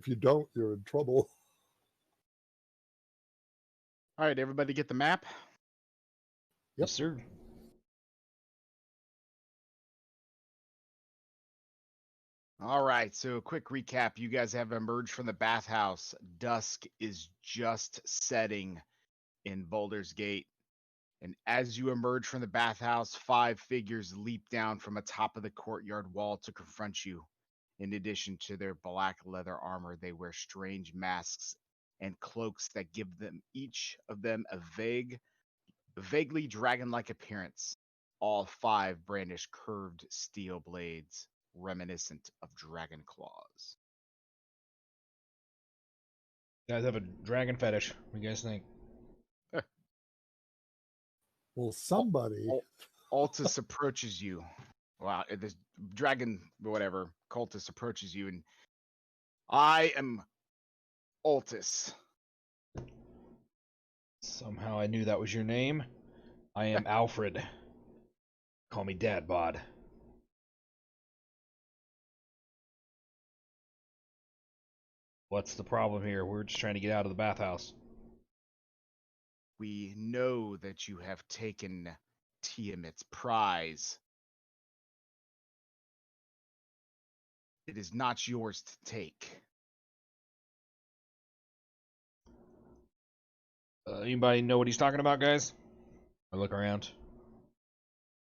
If you don't, you're in trouble. All right, everybody get the map? Yep. Yes, sir. All right, so a quick recap. You guys have emerged from the bathhouse. Dusk is just setting in Baldur's Gate. And as you emerge from the bathhouse, 5 figures leap down from atop of the courtyard wall to confront you. In addition to their black leather armor, they wear strange masks and cloaks that give them each of them a vaguely dragon-like appearance. All 5 brandish curved steel blades, reminiscent of dragon claws. Guys have a dragon fetish. What do you guys think? Well, somebody. Altus approaches you. Wow, this dragon, whatever, cultist approaches you, and I am Altus. Somehow I knew that was your name. I am Alfred. Call me Dad Bod. What's the problem here? We're just trying to get out of the bathhouse. We know that you have taken Tiamat's prize. It is not yours to take. Anybody know what he's talking about, guys? I look around.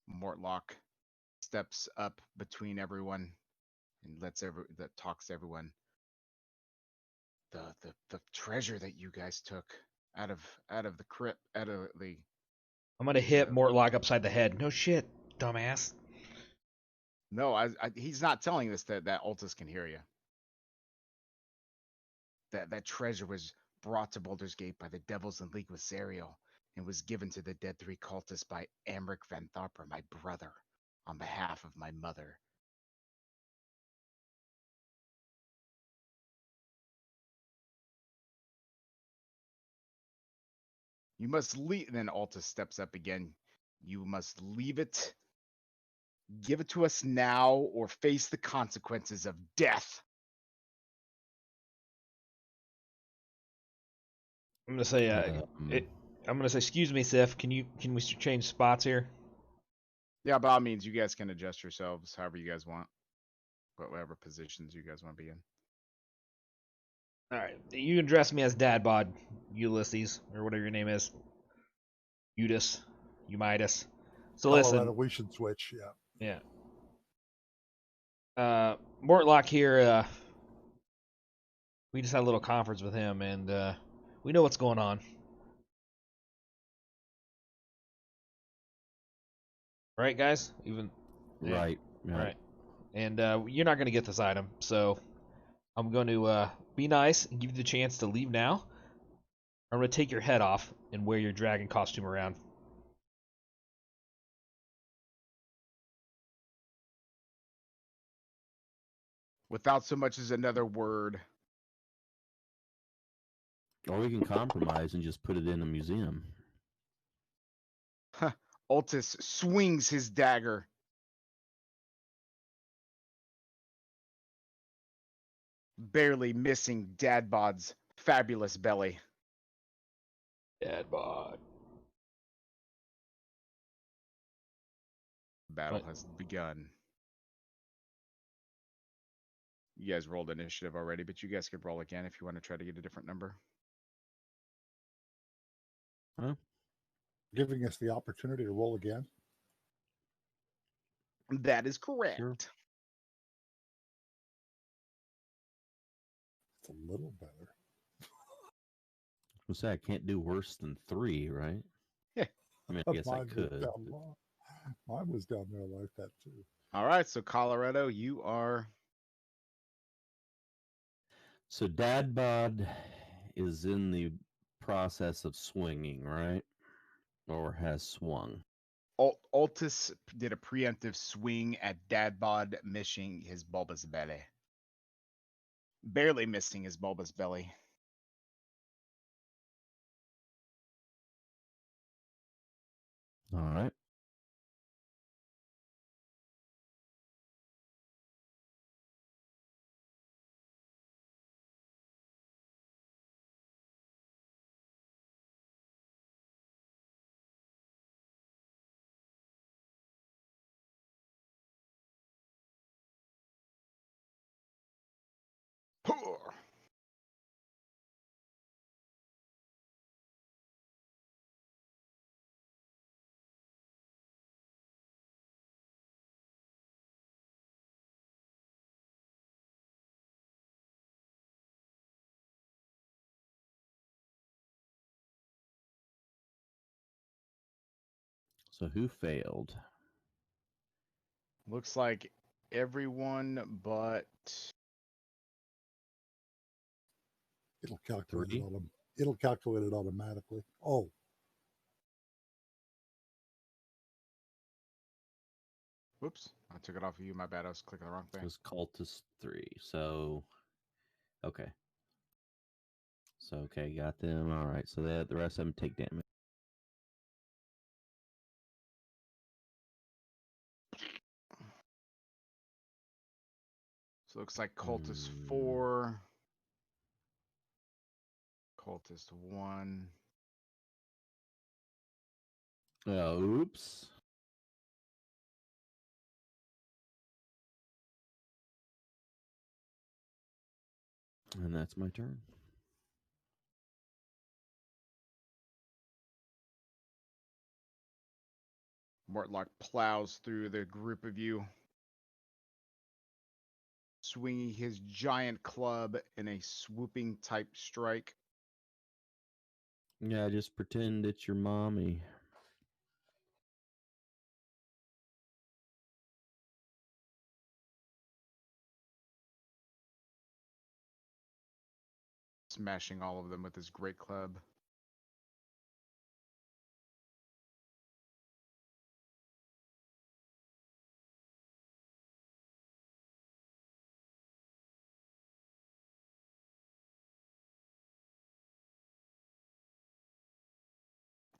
Mortlock steps up between everyone and that talks to everyone. The treasure that you guys took out of the crypt, out of the. I'm gonna hit Mortlock upside the head. No shit, dumbass. No, he's not telling us that Altus can hear you. That treasure was brought to Baldur's Gate by the devils in league with Zariel and was given to the dead 3 cultists by Amric Van Tharper, my brother, on behalf of my mother. You must leave. Then Altus steps up again. You must leave it. Give it to us now or face the consequences of death. I'm gonna say, I'm gonna say, excuse me, Sif. Can we change spots here? Yeah, by all means, you guys can adjust yourselves however you guys want. Whatever positions you guys want to be in. All right, you can dress me as Dad Bod, Ulysses, or whatever your name is. Eumidas. So Colorado, listen, we should switch. Yeah. Yeah. Mortlock here. We just had a little conference with him, and we know what's going on. Right, guys? Even yeah. Right. Yeah. Right. And you're not going to get this item, so I'm going to be nice and give you the chance to leave now. I'm going to take your head off and wear your dragon costume around. Without so much as another word. Or we can compromise and just put it in a museum. Altus swings his dagger. Barely missing Dadbod's fabulous belly. Dad Bod. Battle has begun. You guys rolled initiative already, but you guys could roll again if you want to try to get a different number. Huh? Giving us the opportunity to roll again. That is correct. Sure. It's a little better. I was say I can't do worse than 3, right? Yeah. I mean, I guess I Mine could. Mine was down there like that too. All right, so Colorado, you are. So Dad Bod is in the process of swinging, right? Or has swung. Altus did a preemptive swing at Dadbod, missing his bulbous belly. Barely missing his bulbous belly. All right. So who failed? Looks like everyone but It'll calculate Three? it'll calculate it automatically. Oh, whoops, I took it off of you. My bad. I was clicking the wrong It thing. was cultist 3. So, okay. So, okay, got them. All right. So that the rest of them take damage. So it looks like cultist Hmm. 4, cultist 1. Oops. And that's my turn. Mortlock plows through the group of you, swinging his giant club in a swooping type strike. Yeah, just pretend it's your mommy. Smashing all of them with his great club.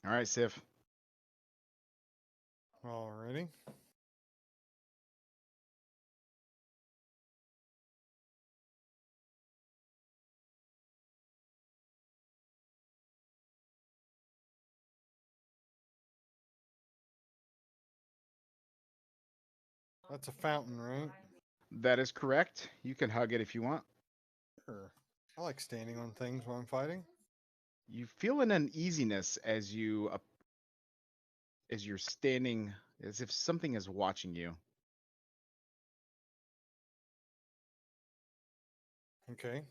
All right, Sif. Alrighty. That's a fountain, right? That is correct. You can hug it if you want. Sure. I like standing on things while I'm fighting. You feel an uneasiness as you're standing, as if something is watching you. Okay.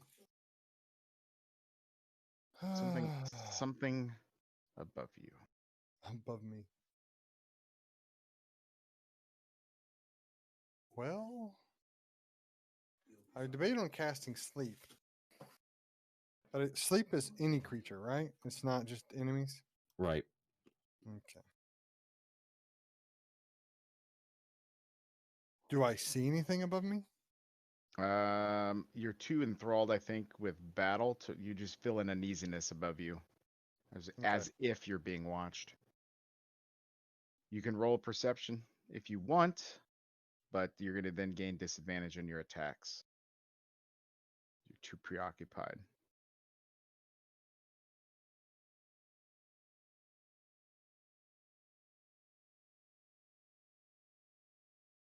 Something above you. Above me. Well, I debate on casting sleep. But sleep is any creature, right? It's not just enemies. Right. Okay. Do I see anything above me? You're too enthralled, I think, with battle. You just feel an uneasiness above you, as if you're being watched. You can roll perception if you want, but you're going to then gain disadvantage on your attacks. You're too preoccupied.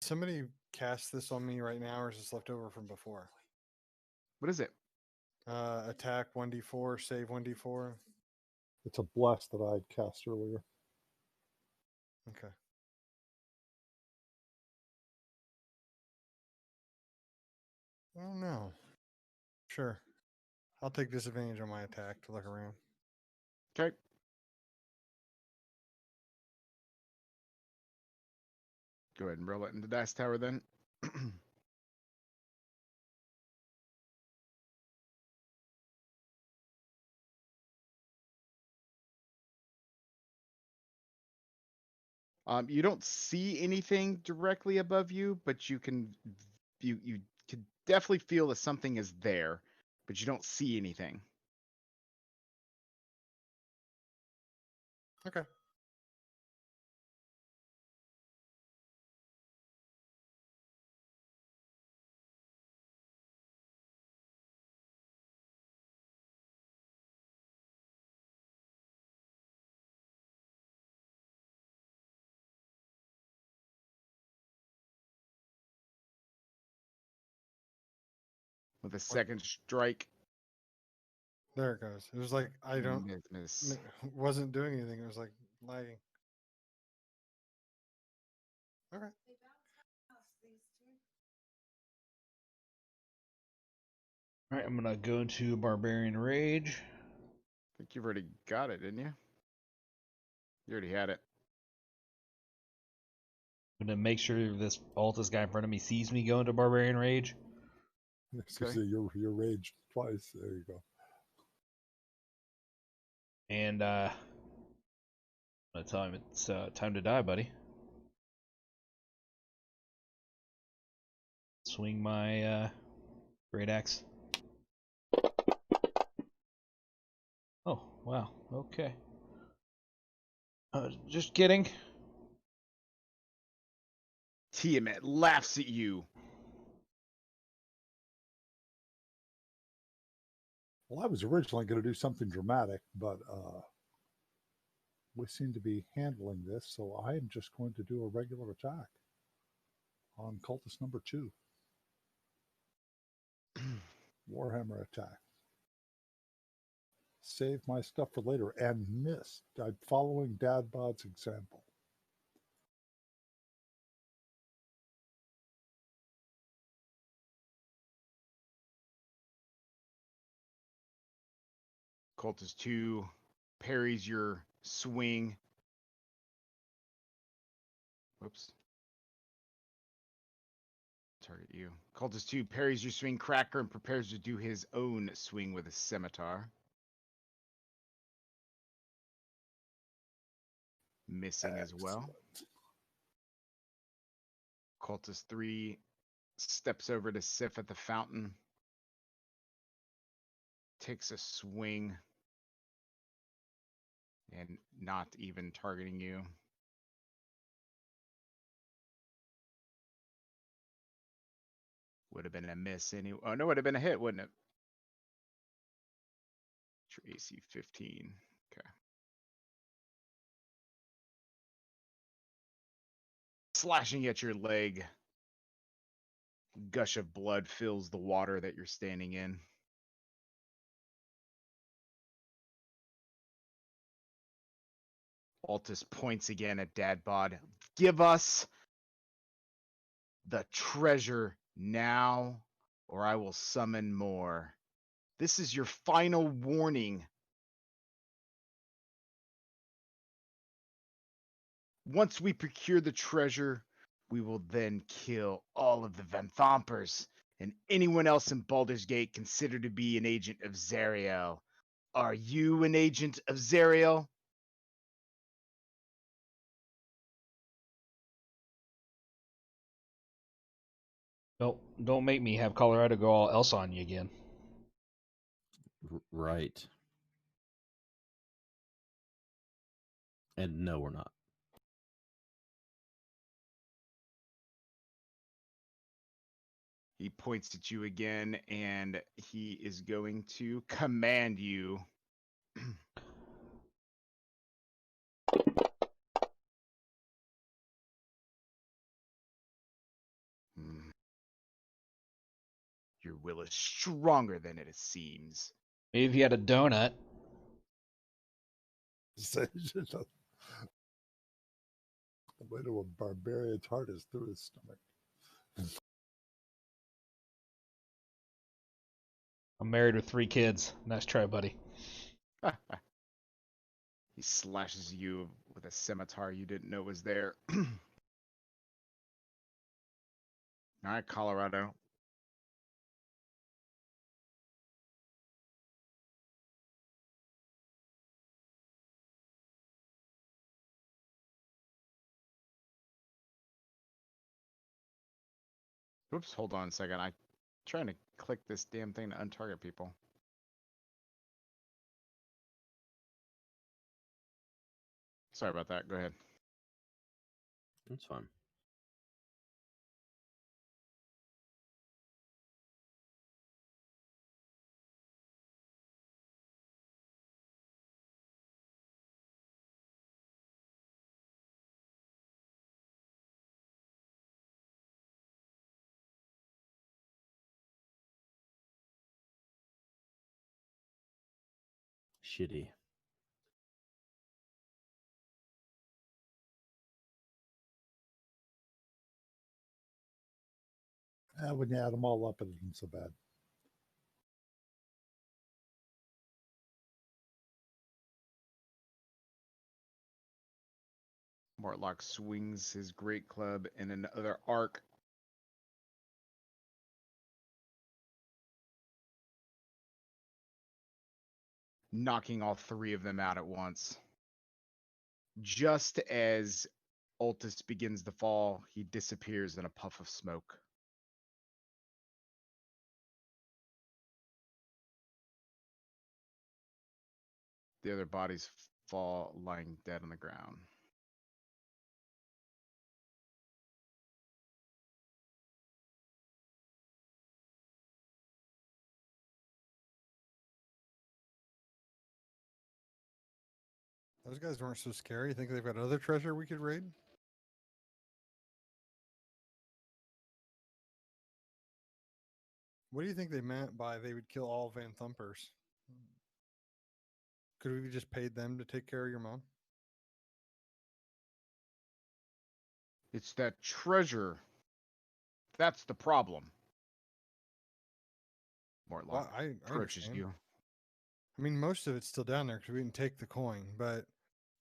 Somebody cast this on me right now, or is this left over from before? What is it? Attack 1d4, save 1d4. it's a bless that I had cast earlier. Okay. Oh no. Sure. I'll take disadvantage on my attack to look around. Okay. Go ahead and roll it into Dice Tower then. You don't see anything directly above you, but you can definitely feel that something is there, but you don't see anything. Okay. With a second strike, There it goes. It was like I don't miss. wasn't doing anything. It was like lagging. Okay. All right, I'm gonna go into Barbarian Rage. I think you've already got it, didn't you? You already had it. I'm gonna make sure this Altus guy in front of me sees me go into Barbarian Rage. So Okay. you're raged twice. There you go. And I'm gonna tell him it's time to die, buddy. Swing my great axe. Oh, wow. Okay. Just kidding. Tiamat laughs at you. Well, I was originally going to do something dramatic, but we seem to be handling this, so I am just going to do a regular attack on cultist number 2. Warhammer attack. Save my stuff for later and missed. I'm following Dad Bod's example. Cultist 2 parries your swing. Whoops. Target you. Cultist 2 parries your swing cracker and prepares to do his own swing with a scimitar. Missing as well. Cultist 3 steps over to Sif at the fountain. Takes a swing. And not even targeting you. Would have been a miss anyway. Oh, no, would have been a hit, wouldn't it? Your AC 15. Okay. Slashing at your leg. Gush of blood fills the water that you're standing in. Altus points again at Dadbod. Give us the treasure now, or I will summon more. This is your final warning. Once we procure the treasure, we will then kill all of the Vanthompers and anyone else in Baldur's Gate considered to be an agent of Zariel. Are you an agent of Zariel? Don't make me have Colorado go all else on you again. Right. And no, we're not. He points at you again, and he is going to command you. Your will is stronger than it seems. Maybe if you had a donut. The way to a barbarian's heart is through his stomach. I'm married with 3 kids. Nice try, buddy. He slashes you with a scimitar you didn't know was there. All right, Colorado. Oops, hold on a second. I'm trying to click this damn thing to untarget people. Sorry about that. Go ahead. That's fine. Shitty. When you add them all up, it isn't so bad. Mortlock swings his great club in another arc. Knocking all three of them out at once. Just as Ultis begins to fall, he disappears in a puff of smoke. The other bodies fall lying dead on the ground. Those guys weren't so scary. You think they've got other treasure we could raid? What do you think they meant by they would kill all Van Thumpers? Could we just paid them to take care of your mom? It's that treasure. That's the problem. Mortlock Well, I approaches understand. you. I mean, most of it's still down there because we didn't take the coin. But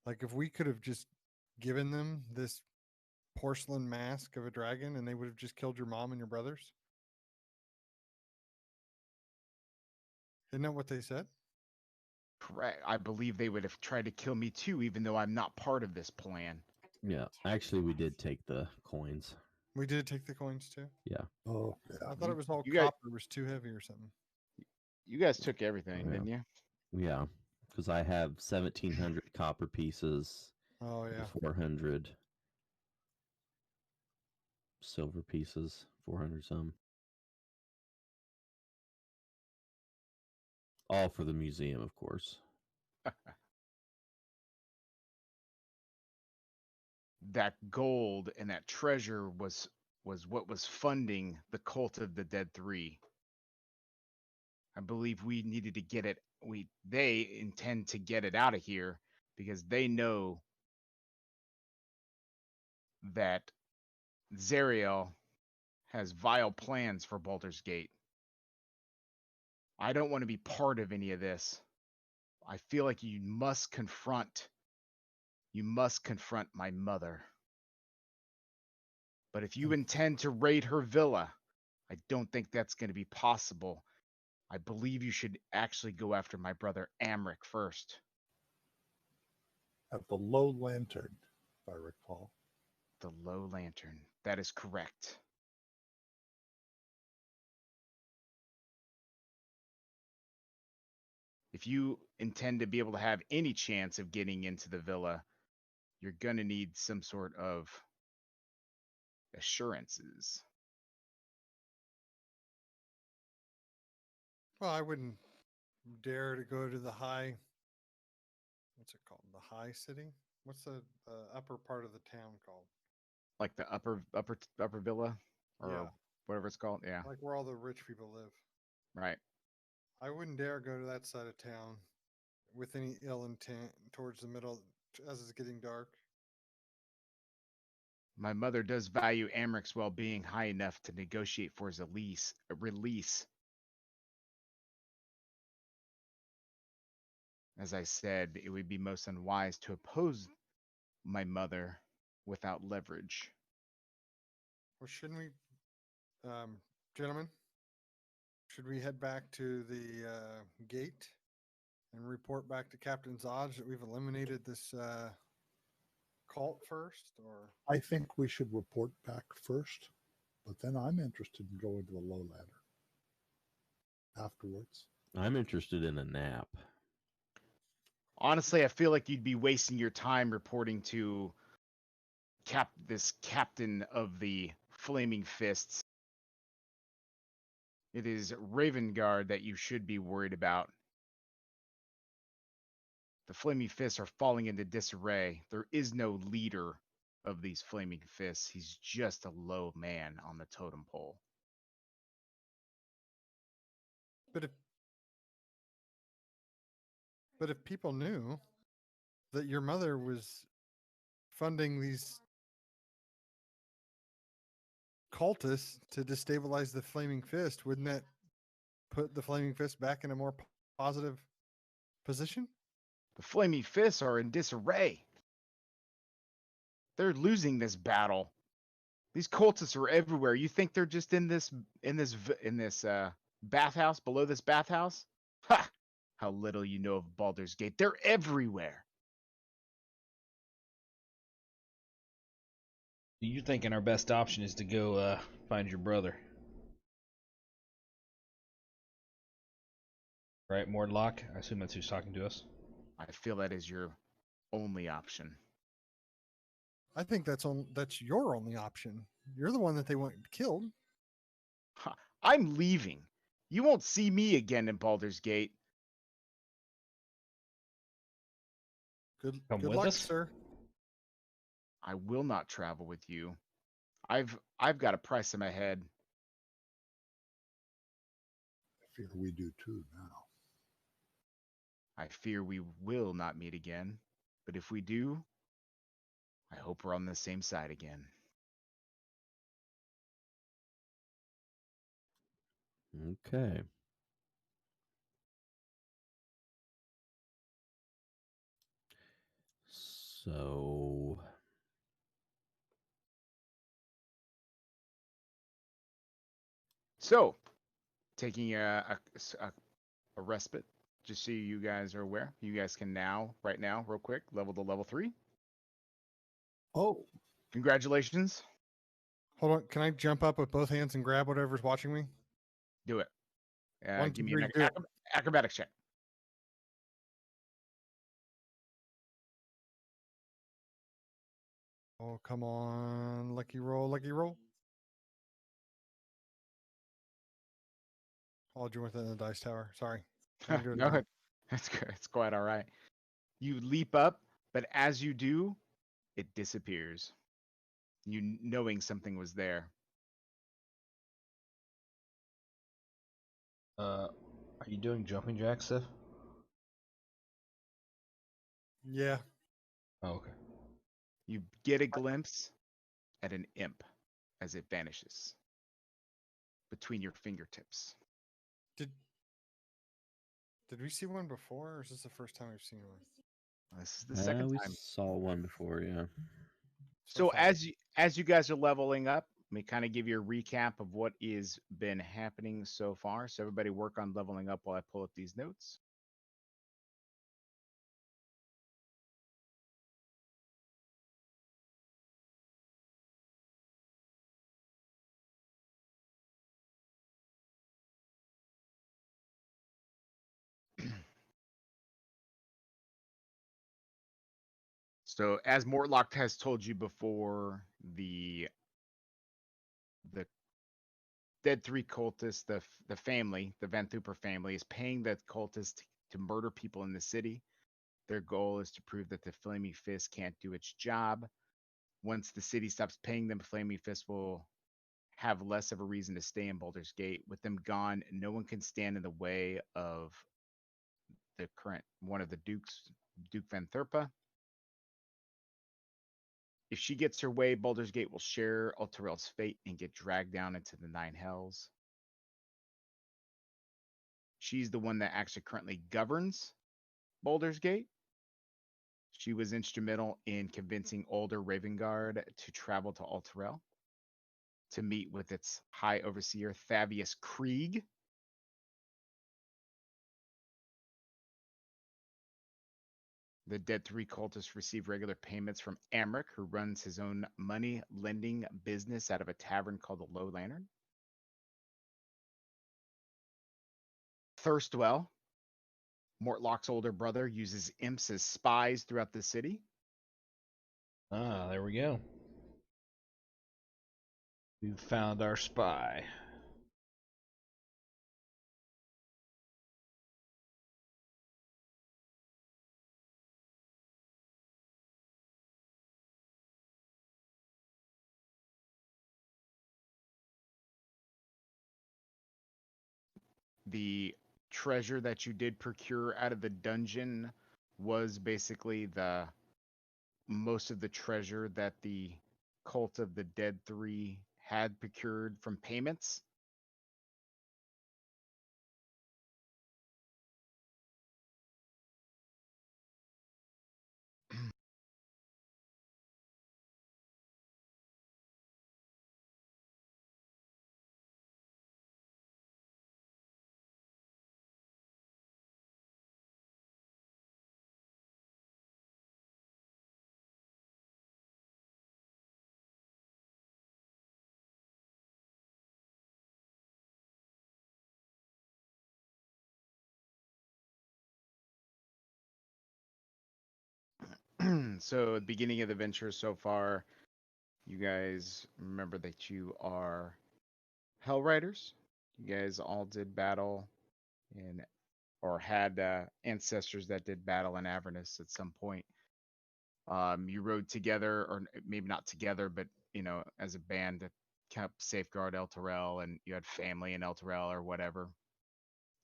like, if we could have just given them this porcelain mask of a dragon, and they would have just killed your mom and your brothers. Isn't that what they said? Correct. I believe they would have tried to kill me too, even though I'm not part of this plan. Yeah, actually, we did take the coins. We did take the coins too. Yeah. Oh, yeah. I thought it was all you guys- copper was too heavy or something. You guys took everything, Yeah. didn't you? Yeah, because I have 1,700 copper pieces, Oh yeah. 400 silver pieces, 400 some. All for the museum, of course. That gold and that treasure was what was funding the cult of the Dead Three. I believe we needed to get it. They intend to get it out of here because they know that Zariel has vile plans for Baldur's Gate. I don't want to be part of any of this. I feel like you must confront my mother. But if you intend to raid her villa, I don't think that's going to be possible. I believe you should actually go after my brother Amric first. At the Low Lantern, if I recall. The Low Lantern. That is correct. If you intend to be able to have any chance of getting into the villa, you're going to need some sort of assurances. Well, I wouldn't dare to go to the high. What's it called? The high city? What's the upper part of the town called? Like the upper villa or Yeah. whatever it's called. Yeah. Like where all the rich people live. Right. I wouldn't dare go to that side of town with any ill intent towards the middle as it's getting dark. My mother does value Amric's well-being high enough to negotiate for his release. As I said, it would be most unwise to oppose my mother without leverage. Well, shouldn't we, gentlemen? Should we head back to the gate and report back to Captain Zodge that we've eliminated this cult first, or I think we should report back first, but then I'm interested in going to the Low Lantern afterwards. I'm interested in a nap. Honestly, I feel like you'd be wasting your time reporting to this captain of the Flaming Fists. It is Ravengard that you should be worried about. The Flaming Fists are falling into disarray. There is no leader of these Flaming Fists. He's just a low man on the totem pole. But if people knew that your mother was funding these cultists to destabilize the Flaming Fist, wouldn't that put the Flaming Fist back in a more positive position? The Flaming Fists are in disarray. They're losing this battle. These cultists are everywhere. You think they're just in this bathhouse, below this bathhouse? Ha! How little you know of Baldur's Gate. They're everywhere. You're thinking our best option is to go find your brother, right, Mordlock? I assume that's who's talking to us. I feel that is your only option. I think that's your only option. You're the one that they want killed. Ha, I'm leaving. You won't see me again in Baldur's Gate. Good Come good with luck, us? sir. I will not travel with you. I've got a price in my head. I fear we do too now. I fear we will not meet again. But if we do, I hope we're on the same side again. Okay. So So, taking a respite, just so you guys are aware, you guys can now, right now, real quick, level to level 3. Oh, Congratulations. Hold on. Can I jump up with both hands and grab whatever's watching me? Do it. 1, 2, Give me 3, an do it. acrobatics check. Oh, come on. Lucky roll, lucky roll. I'll join within the dice tower. Sorry. Let me do it No, again. it's good. It's quite all right. You leap up, but as you do, it disappears. You knowing something was there. Are you doing jumping jacks, Sif? Yeah. Oh, okay. You get a glimpse at an imp as it vanishes between your fingertips. Did we see one before, or is this the first time we've seen one? This is the second we time. saw one before, yeah. So far. as you guys are leveling up, let me kind of give you a recap of what is been happening so far. So everybody work on leveling up while I pull up these notes. So as Mortlock has told you before, the dead 3 cultists, the family, the Van Thuper family, is paying the cultists to murder people in the city. Their goal is to prove that the Flaming Fist can't do its job. Once the city stops paying them, Flaming Fist will have less of a reason to stay in Baldur's Gate. With them gone, no one can stand in the way of the current one of the dukes, Duke Van Thurpa. If she gets her way, Baldur's Gate will share Ultarel's fate and get dragged down into the 9 hells. She's the one that actually currently governs Baldur's Gate. She was instrumental in convincing older Ravengard to travel to Ultarel to meet with its High Overseer Thavius Krieg. The dead 3 cultists receive regular payments from Amric, who runs his own money lending business out of a tavern called the Low Lantern. Thirstwell, Mortlock's older brother, uses imps as spies throughout the city. Ah, there we go. We've found our spy. The treasure that you did procure out of the dungeon was basically the most of the treasure that the cult of the dead 3 had procured from payments. So, at the beginning of the venture so far, you guys remember that you are Hell Riders. You guys all did battle in, or had ancestors that did battle in Avernus at some point. You rode together, or maybe not together, but as a band to help safeguard El Terrell, and you had family in El Terrell or whatever.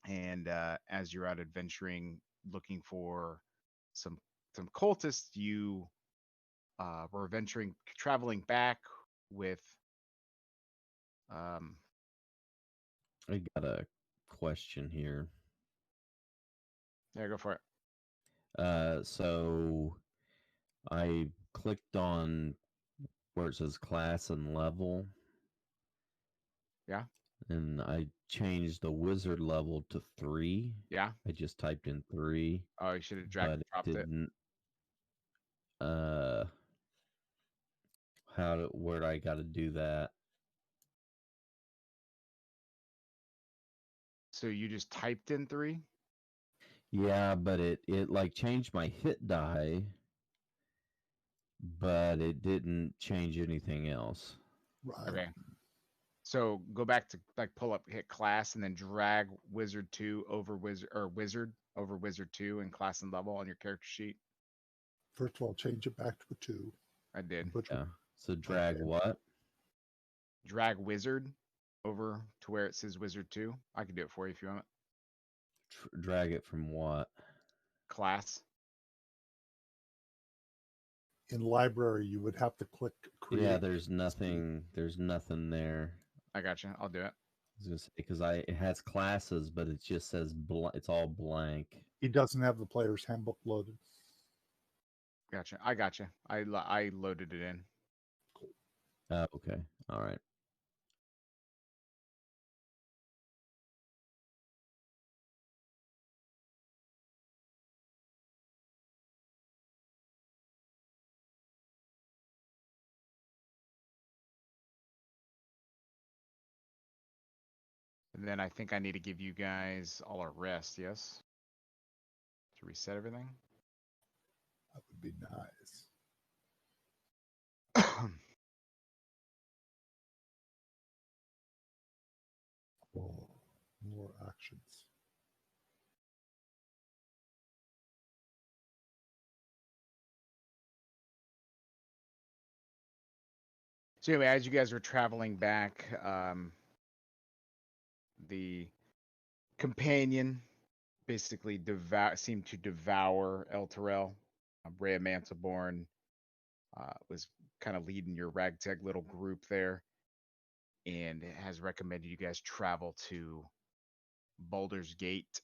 And as you're out adventuring, looking for some cultists, you were traveling back with. I got a question here. Yeah, go for it. So I clicked on where it says class and level. Yeah. And I changed the wizard level to 3. Yeah. I just typed in 3. Oh, you should have drag and dropped it. Didn't. Where I got to do that? So you just typed in 3? Yeah, but it like changed my hit die, but it didn't change anything else. Right. Okay. So go back to pull up, hit class, and then drag wizard 2 over wizard over wizard 2 and class and level on your character sheet. First of all, change it back to a 2. I did. Yeah. So drag what? Drag wizard over to where it says wizard 2. I can do it for you if you want. Drag it from what? Class. In library, you would have to click create. Yeah, there's nothing there. I got you. I'll do it. Because it has classes, but it just says it's all blank. He doesn't have the player's handbook loaded. Gotcha. I gotcha. I loaded it in. Cool. Okay. All right. And then I think I need to give you guys all a rest, yes? To reset everything? That would be nice. Oh, more actions. So anyway, as you guys were traveling back, the companion basically seemed to devour El Terrell. Rhea Mantelborn was kind of leading your ragtag little group there, and has recommended you guys travel to Baldur's Gate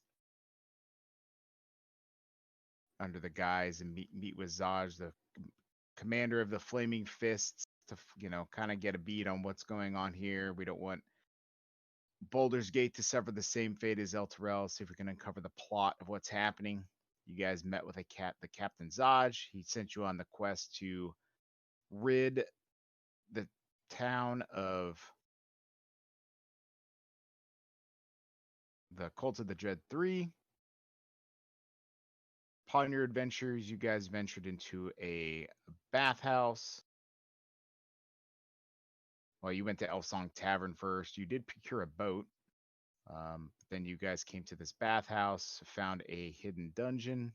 under the guise and meet with Zodge, the commander of the Flaming Fists, to kind of get a beat on what's going on here. We don't want Baldur's Gate to suffer the same fate as El Terrell. See if we can uncover the plot of what's happening. You guys met with the Captain Zodge. He sent you on the quest to rid the town of the Cult of the Dread 3. Upon your adventures, you guys ventured into a bathhouse. Well, you went to Elfsong Tavern first. You did procure a boat. Then you guys came to this bathhouse, found a hidden dungeon.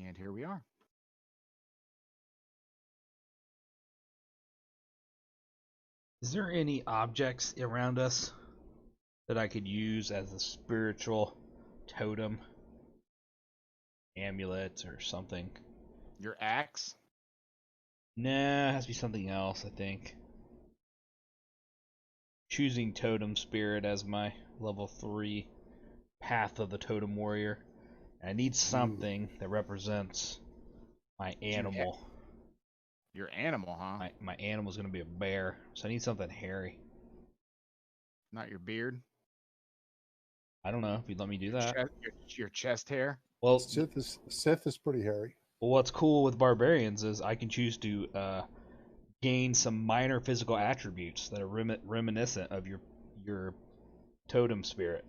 And here we are. Is there any objects around us that I could use as a spiritual totem, amulet, or something? Your axe? Nah, it has to be something else, I think. Choosing Totem Spirit as my level 3 Path of the Totem Warrior. I need something that represents my animal. Your animal, huh? My animal's gonna be a bear, so I need something hairy. Not your beard? I don't know if you'd let me do that. Your chest hair? Well, Sith is pretty hairy. Well, what's cool with barbarians is I can choose to gain some minor physical attributes that are reminiscent of your totem spirit.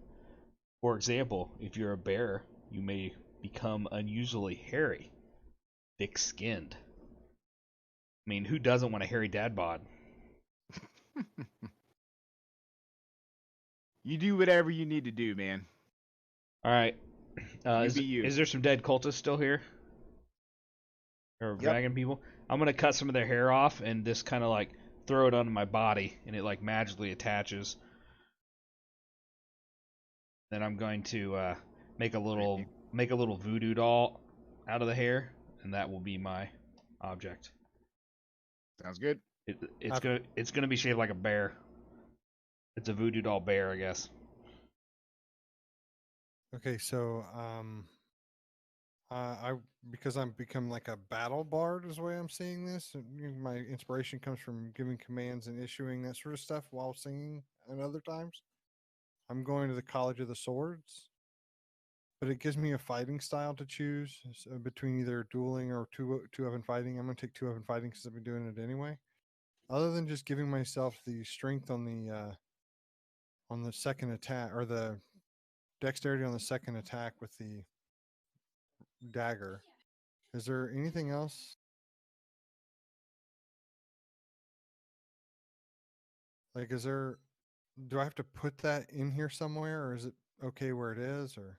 For example, if you're a bear, you may become unusually hairy, thick-skinned. I mean, who doesn't want a hairy dad bod? You do whatever you need to do, man. All right. You be you. Is there some dead cultists still here? Or Yep. dragon people? I'm gonna cut some of their hair off and just kind of like throw it onto my body, and it like magically attaches. Then I'm going to make a little voodoo doll out of the hair, and that will be my object. Sounds good. It's gonna be shaped like a bear. It's a voodoo doll bear, I guess. Okay, so I because I'm become like a battle bard is the way I'm seeing this. And, my inspiration comes from giving commands and issuing that sort of stuff while singing at other times. I'm going to the College of the Swords, but it gives me a fighting style to choose between either dueling or two-weapon fighting. I'm going to take two-weapon fighting because I've been doing it anyway. Other than just giving myself the strength on the second attack, or the dexterity on the second attack with the dagger, is there anything else? Like, do I have to put that in here somewhere, or is it okay where it is, or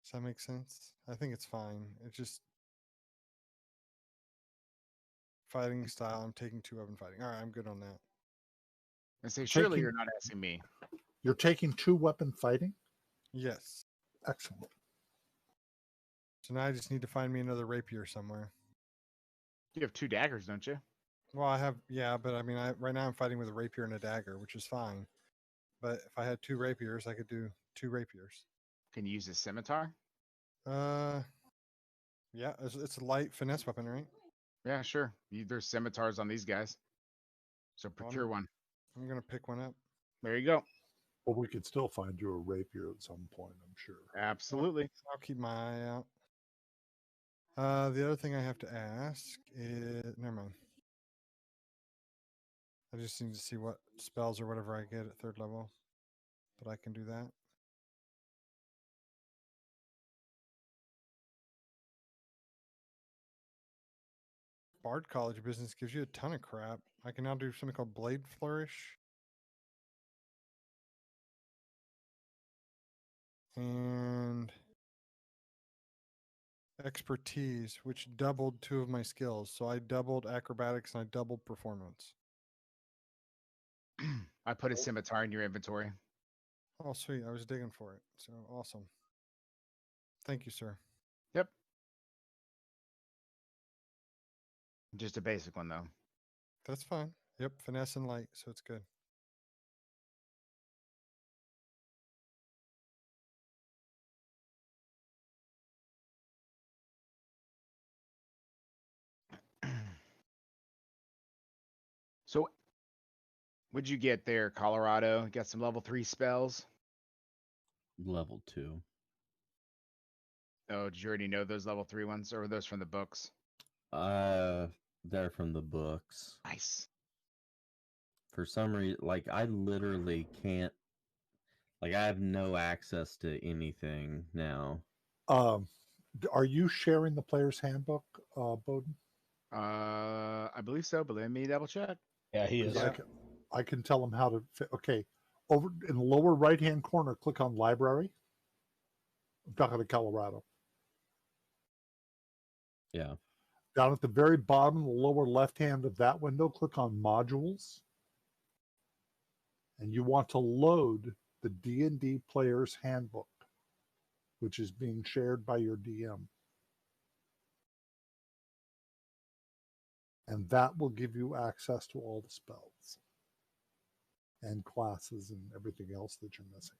does that make sense? I think it's fine. It's just fighting style. I'm taking two-weapon fighting. All right, I'm good on that. And say, surely Taking- you're not asking me. You're taking 2-weapon fighting? Yes. Excellent. So now I just need to find me another rapier somewhere. You have 2 daggers, don't you? Well, I have, yeah, but I mean, right now I'm fighting with a rapier and a dagger, which is fine. But if I had 2 rapiers, I could do 2 rapiers. Can you use a scimitar? Yeah, it's a light finesse weapon, right? Yeah, sure. There's scimitars on these guys. So procure one. I'm gonna pick one up. There you go. Well, we could still find you a rapier at some point, I'm sure. Absolutely. I'll keep my eye out. The other thing I have to ask is, never mind. I just need to see what spells or whatever I get at 3rd level, but I can do that. Bard College business gives you a ton of crap. I can now do something called Blade Flourish. And expertise, which doubled 2 of my skills. So I doubled acrobatics and I doubled performance. I put a scimitar in your inventory. Oh, sweet. I was digging for it. So awesome. Thank you, sir. Yep. Just a basic one, though. That's fine. Yep. Finesse and light. So it's good. So, what'd you get there, Colorado? Got some level 3 spells? Level 2. Oh, did you already know those level 3 ones, or were those from the books? They're from the books. Nice. For some reason, like, I literally can't. Like, I have no access to anything now. Are you sharing the player's handbook, Bowden? I believe so, but let me double check. Yeah, he is. 'Cause I can tell them how to fit. Okay, over in the lower right-hand corner, click on library. I'm talking to Colorado. Yeah. Down at the very bottom, the lower left-hand of that window, click on modules. And you want to load the D&D player's handbook, which is being shared by your DM. And that will give you access to all the spells and classes and everything else that you're missing.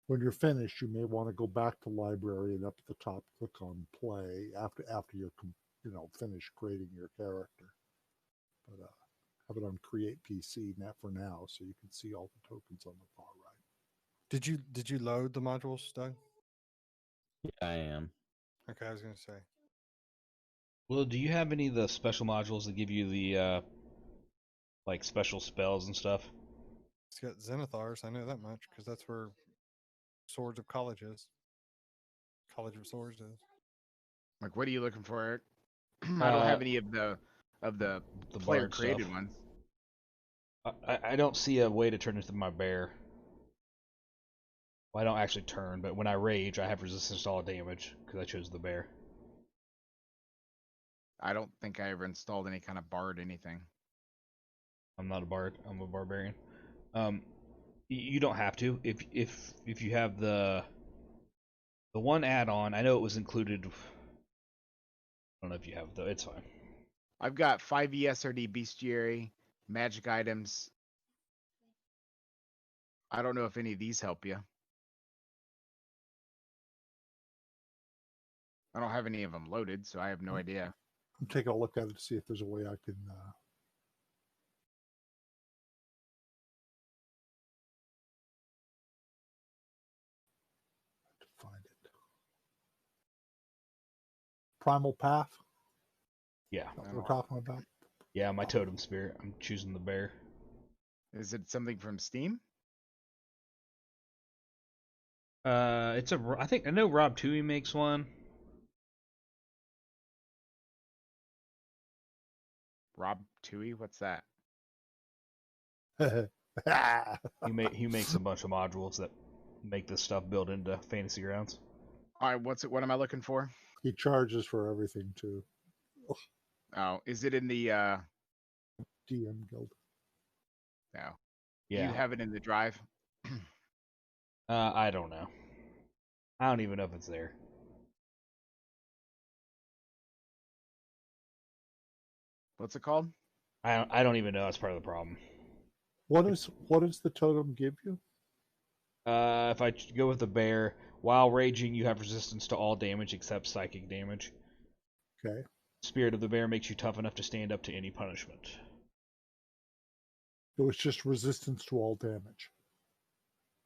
When you're finished, you may want to go back to library and up at the top, click on play after you're finished creating your character. But have it on create PC for now, so you can see all the tokens on the far right. Did you load the modules, Doug? Yeah, I am. Okay, I was gonna say. Well, do you have any of the special modules that give you the like special spells and stuff. It's got Zenithars. I know that much because that's where Swords of College is. College of Swords is. Like, what are you looking for, Eric? I don't have any of the the player bard created stuff. ones. I don't see a way to turn into my bear. Well, I don't actually turn, but when I rage, I have resistance to all damage because I chose the bear. I don't think I ever installed any kind of bard anything. I'm not a bard. I'm a barbarian. You don't have to if you have the one add-on. I know it was included. I don't know if you have though. It's fine. I've got 5 ESRD Bestiary, magic items. I don't know if any of these help you. I don't have any of them loaded, so I have no idea. I'm taking a look at it to see if there's a way I can to find it. Primal Path. Yeah, That's what we're talking about. yeah. My totem spirit. I'm choosing the bear. Is it something from Steam? It's a. I know Rob Toohey makes one. Rob Toohey? What's that? He makes a bunch of modules that make this stuff build into Fantasy Grounds. All right, what's it? What am I looking for? He charges for everything too. Oh, is it in the DM Guild. no. Yeah. You have it in the drive? I don't know. I don't even know if it's there. What's it called? I don't even know. That's part of the problem. What does the totem give you? If I go with the bear, while raging, you have resistance to all damage except psychic damage. Okay. Spirit of the bear makes you tough enough to stand up to any punishment. It was just resistance to all damage.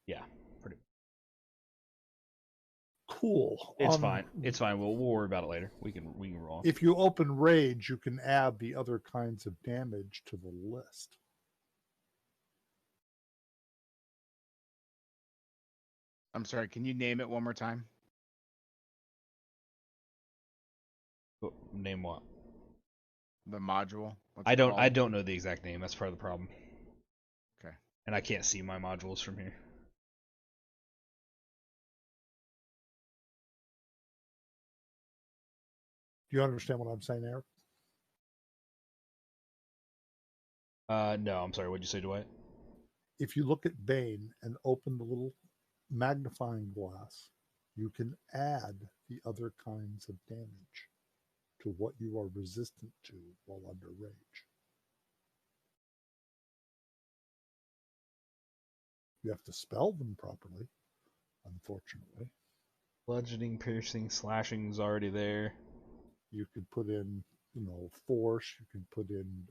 Yeah, pretty. Cool. It's fine. It's fine. We'll worry about it later. We can roll. If you open Rage, you can add the other kinds of damage to the list. I'm sorry, can you name it one more time? Name what? The module? What's I it don't. I called? don't know the exact name. That's part of the problem. Okay. And I can't see my modules from here. Do you understand what I'm saying, Eric? No, I'm sorry. What'd you say, Dwight? If you look at Bane and open the little magnifying glass, you can add the other kinds of damage to what you are resistant to while under Rage. You have to spell them properly, unfortunately. Bludgeoning, piercing, slashing's already there. You could put in, force. You can put in,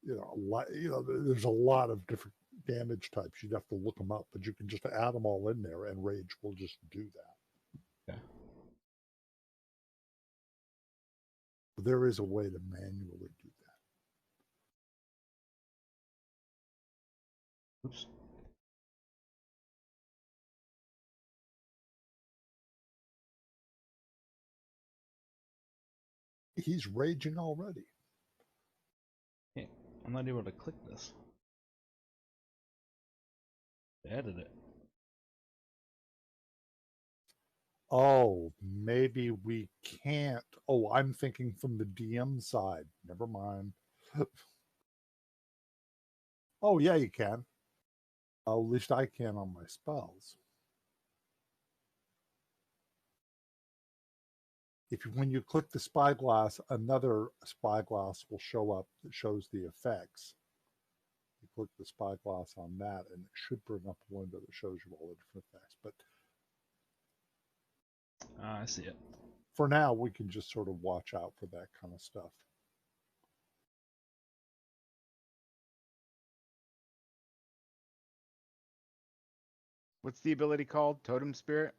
there's a lot of different damage types. You'd have to look them up, but you can just add them all in there, and Rage will just do that. Okay. There is a way to manually do that. Oops. He's raging already. Yeah, I'm not able to click this. Edit it. Oh, maybe we can't. Oh, I'm thinking from the DM side. Never mind. Oh, yeah, you can. At least I can on my spells. When you click the spyglass, another spyglass will show up that shows the effects. You click the spyglass on that, and it should bring up a window that shows you all the different effects. But I see it. for now, we can just sort of watch out for that kind of stuff. What's the ability called? Totem Spirit?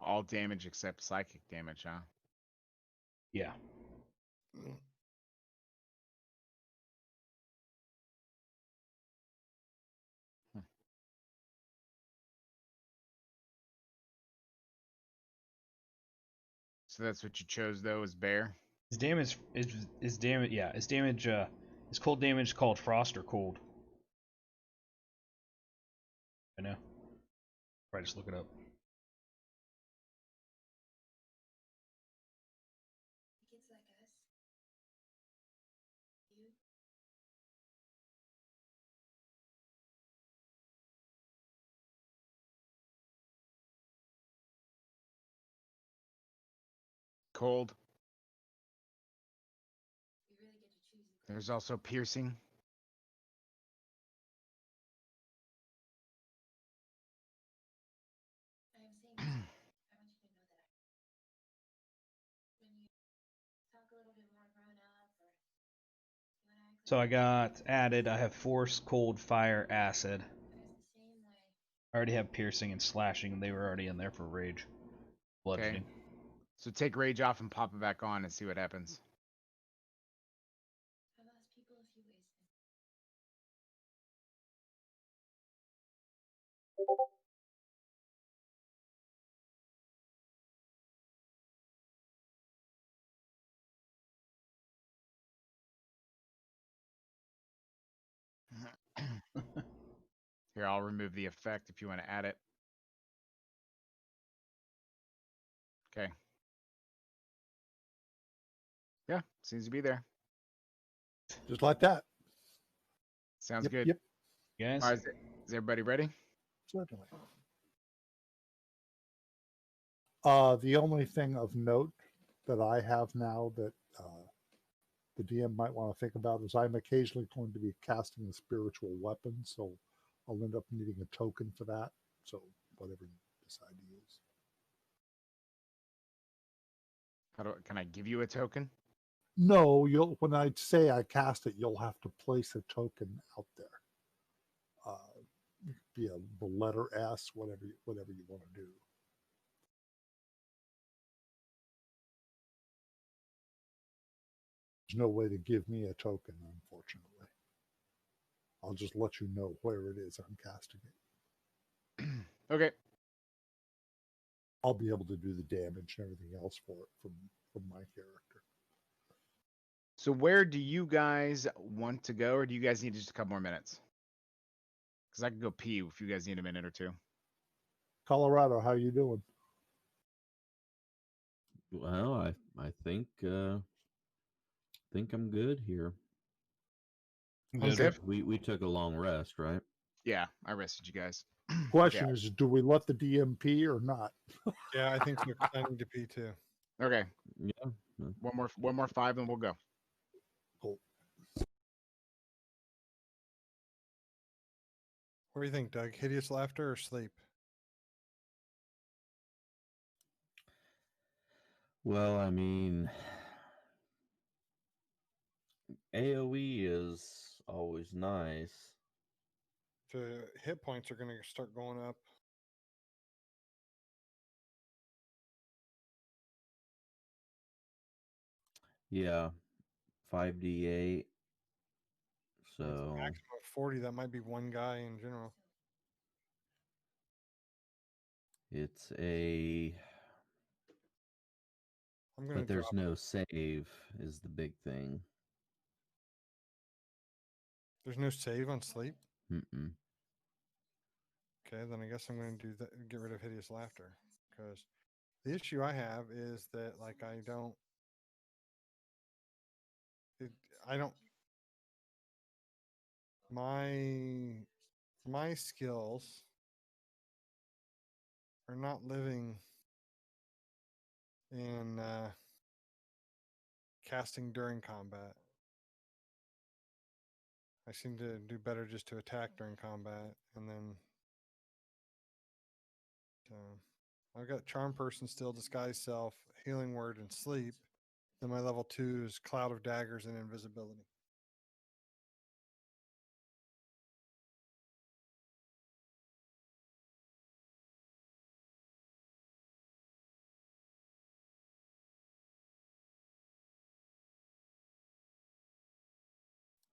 all damage except psychic damage, huh? Yeah. So that's what you chose though, is bear. His damage is damage. Yeah, his damage. His cold damage is called frost or cold. I know. Right, just look it up. Cold. There's also piercing. So I got added. I have force, cold, fire, acid. I already have piercing and slashing, and they were already in there for rage, bludgeoning. Okay. So take rage off and pop it back on and see what happens. Here, I'll remove the effect if you want to add it. Okay. Yeah, seems to be there. Just like that. Sounds Yep, good. yep, You guys? All right, is everybody ready? certainly. The only thing of note that I have now that the DM might want to think about is I'm occasionally going to be casting a spiritual weapon, so I'll end up needing a token for that. So whatever you decide to use. Can I give you a token? No, you'll when I say I cast it, you'll have to place a token out there. Via the letter S, whatever you want to do. There's no way to give me a token, unfortunately. I'll just let you know where it is I'm casting it. Okay. I'll be able to do the damage and everything else for it from my character. So where do you guys want to go, or do you guys need just a couple more minutes? Because I can go pee if you guys need a minute or two. Colorado, how you doing? Well, I think I'm good here. Good. Good. We took a long rest, right? Yeah, I rested you guys. Question is, do we let the DMP or not? Yeah, I think so. 'Cause I need to pee too. Okay, Yeah. one more 5, and we'll go. Cool. What do you think, Doug? Hideous laughter or sleep? Well, I mean, AoE is always nice. The hit points are going to start going up. Yeah, 5d8. It's So maximum of 40. That might be one guy in general. it's a. I'm going But to there's drop. no save, is the big thing. There's no save on sleep. Mm-mm. Okay, then I guess I'm going to do that. Get rid of hideous laughter, because the issue I have is that like I don't. I don't. My skills are not living in casting during combat. I seem to do better just to attack during combat, and then I've got charm person still, disguise self, healing word, and sleep. Then my level 2 is cloud of daggers and invisibility.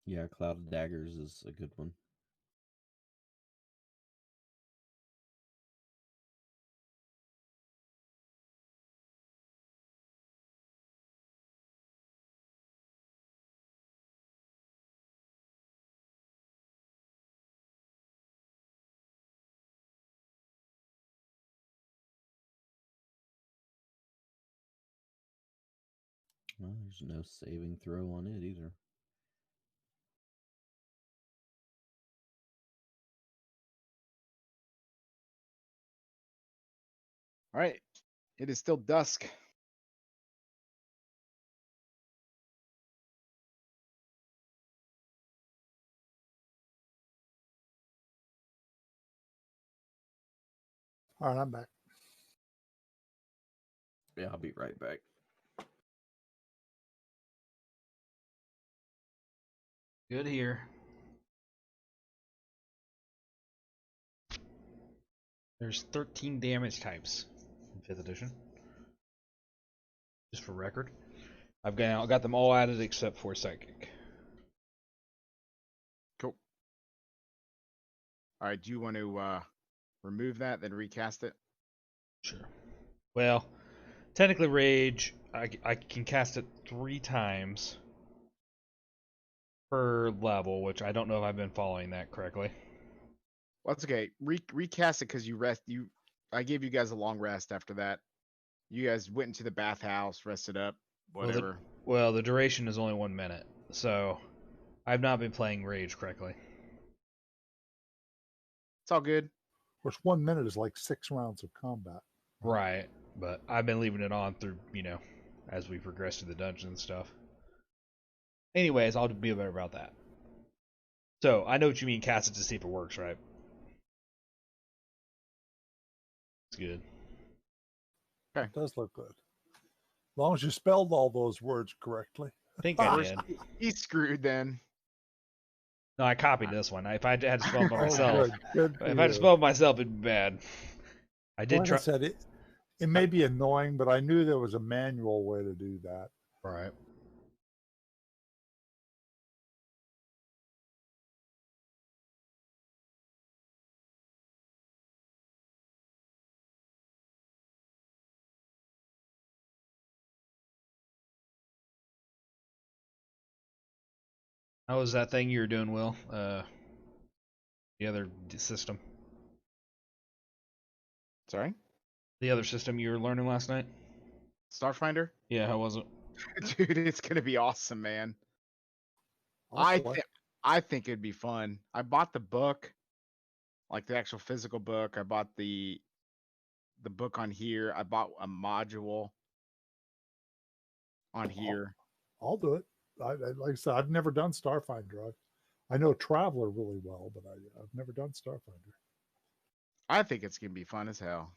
Yeah, Cloud of Daggers is a good one. Well, there's no saving throw on it either. All right. It is still dusk. All right, I'm back. Yeah, I'll be right back. Good here. There's 13 damage types in 5th edition. Just for record. I've got them all added except for Psychic. Cool. All right. Do you want to remove that, then recast it? Sure. Well, technically Rage, I can cast it 3 times per level, which I don't know if I've been following that correctly. Well, that's okay. Recast it because you rest. I gave you guys a long rest after that. You guys went into the bathhouse, rested up, whatever. Well, the duration is only 1 minute, so I've not been playing Rage correctly. It's all good. Of course, 1 minute is like 6 rounds of combat. Right, but I've been leaving it on through, as we progress through the dungeon and stuff. Anyways, I'll be better about that. So, I know what you mean, cast it to see if it works, right? It's good. It does look good. As long as you spelled all those words correctly. I think I First, did. he's screwed then. No, I copied this one. If I had to spell it by Oh, myself, good if I had to spell it myself, it'd be bad. I did Like try. I said, it may be annoying, but I knew there was a manual way to do that. Right. How was that thing you were doing, Will? The other system. Sorry? The other system you were learning last night? Starfinder? Yeah, how was it? Dude, it's going to be awesome, man. I think it'd be fun. I bought the book, like the actual physical book. I bought the book on here. I bought a module on here. I'll do it. Like I said, I've never done Starfinder. I know Traveler really well, but I've never done Starfinder. I think it's going to be fun as hell.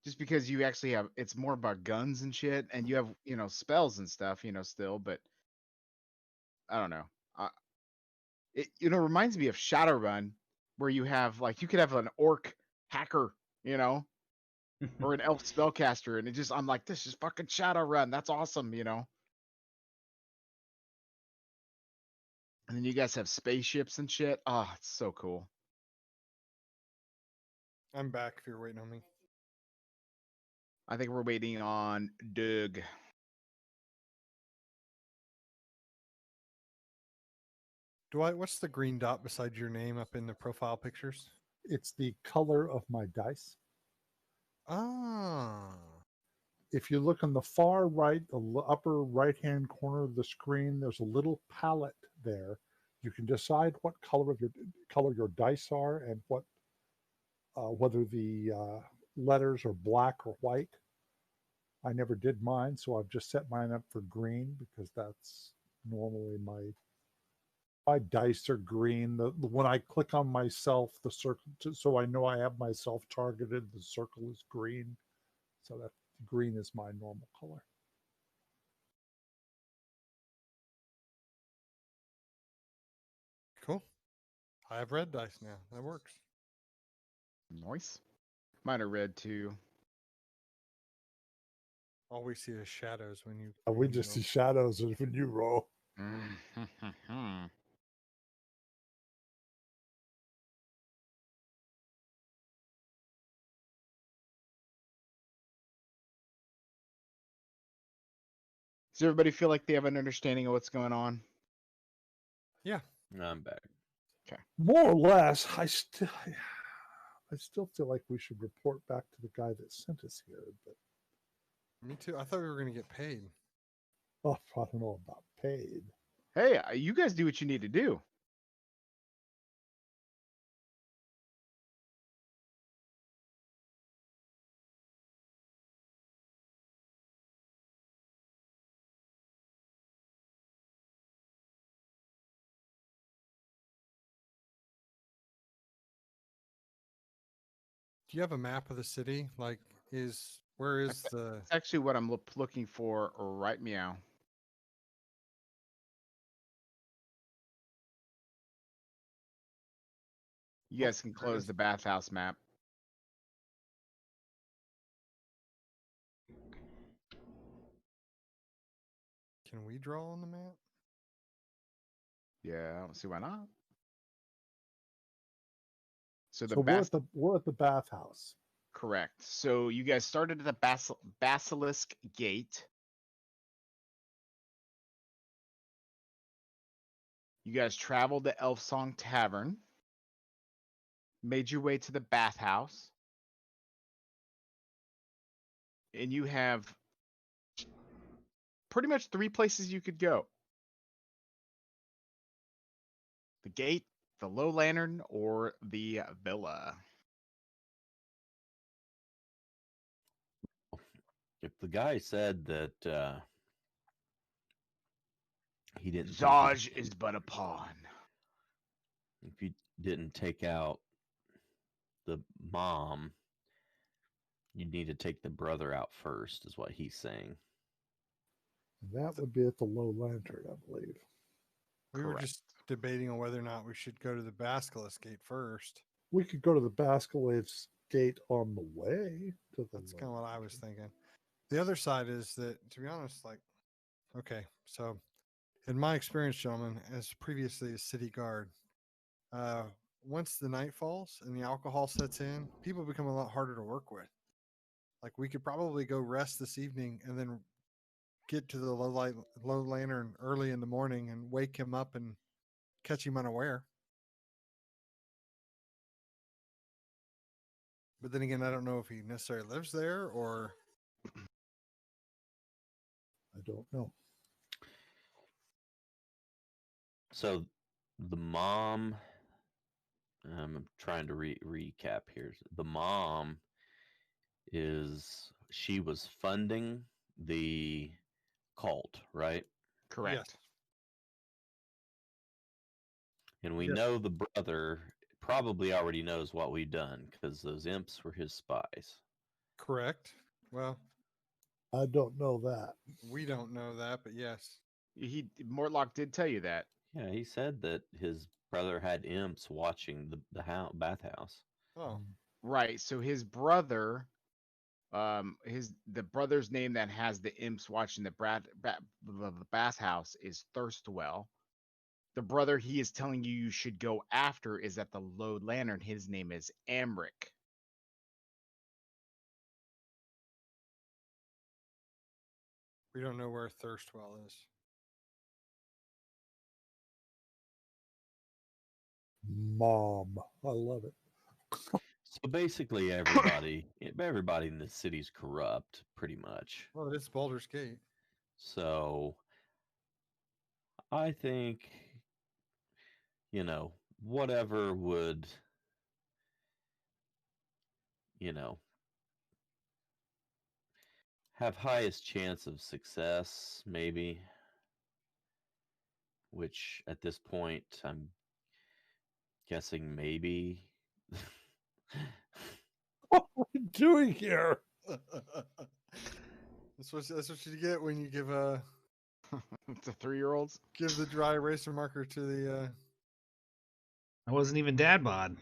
Just because you actually have, it's more about guns and shit, and you have, spells and stuff, still, but I don't know. It, reminds me of Shadowrun, where you have, like, you could have an orc hacker, or an elf spellcaster, and I'm like, this is fucking Shadowrun. That's awesome, And then you guys have spaceships and shit. Oh, it's so cool. I'm back if you're waiting on me. I think we're waiting on Doug. What's the green dot beside your name up in the profile pictures? It's the color of my dice. Ah. If you look on the far right, the upper right-hand corner of the screen, there's a little palette there. You can decide what color your dice are and what whether the letters are black or white. I never did mine, so I've just set mine up for green because that's normally my dice are green. When I click on myself, the circle, so I know I have myself targeted, the circle is green. So that green is my normal color. Cool. I have red dice now. That works. Nice. Mine are red too. All we see is shadows when you. We just see shadows when you roll. Does everybody feel like they have an understanding of what's going on? Yeah. I'm back. More or less, I still feel like we should report back to the guy that sent us here, but Me too. I thought we were going to get paid. oh, I don't know about paid. Hey, you guys do what you need to do. Do you have a map of the city? Like, where is the? That's actually what I'm looking for right meow. You guys can there it close is. the bathhouse map. Can we draw on the map? Yeah, I don't see why not. So the So we're at the bathhouse. correct. So you guys started at the Basilisk Gate. You guys traveled to Elf Song Tavern. Made your way to the bathhouse. And you have pretty much 3 places you could go. The gate, the Low Lantern, or the villa. If the guy said that he didn't Zodge is but a pawn. if you didn't take out the mom, you need to take the brother out first, is what he's saying. And that would be at the Low Lantern, I believe. We were Correct. just debating on whether or not we should go to the Basilisk Gate first. We could go to the Basilisk Gate on the way to the. That's kind of what I was thinking. The other side is that, to be honest, like, okay, so in my experience, gentlemen, as previously a city guard, once the night falls and the alcohol sets in, people become a lot harder to work with. Like, we could probably go rest this evening and then get to the low lantern early in the morning and wake him up and catch him unaware. But then again, I don't know if he necessarily lives there or. I don't know. So the mom, I'm trying to recap here. The mom she was funding the cult, right? Correct. Yes. And we Yes. know the brother probably already knows what we've done because those imps were his spies. Correct. Well, I don't know that. we don't know that, but yes. Mortlock did tell you that. Yeah, he said that his brother had imps watching the bathhouse. Oh, Right. So his brother, the brother's name that has the imps watching the bathhouse is Thirstwell. The brother he is telling you should go after is at the Low Lantern. His name is Amric. we don't know where Thirstwell is. Mom. I love it. So basically, everybody in the city's corrupt, pretty much. Well, it's Baldur's Gate. So I think, whatever would, have highest chance of success, maybe. Which at this point, I'm guessing maybe. What are we doing here? That's what you get when you give To 3-year-olds. give the dry eraser marker to the. I wasn't even Dad Bod.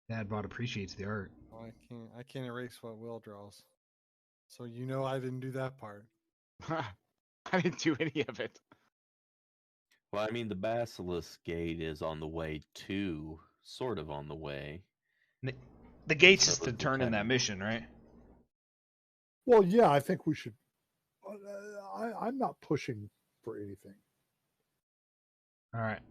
Dad Bod appreciates the art. Oh, I can't erase what Will draws. So I didn't do that part. I didn't do any of it. Well, I mean, the Basilisk Gate is on the way to, sort of on the way. The gate's So just to if we turn in kind that of- mission, right? Well, yeah, I think we should. I'm not pushing for anything. All right.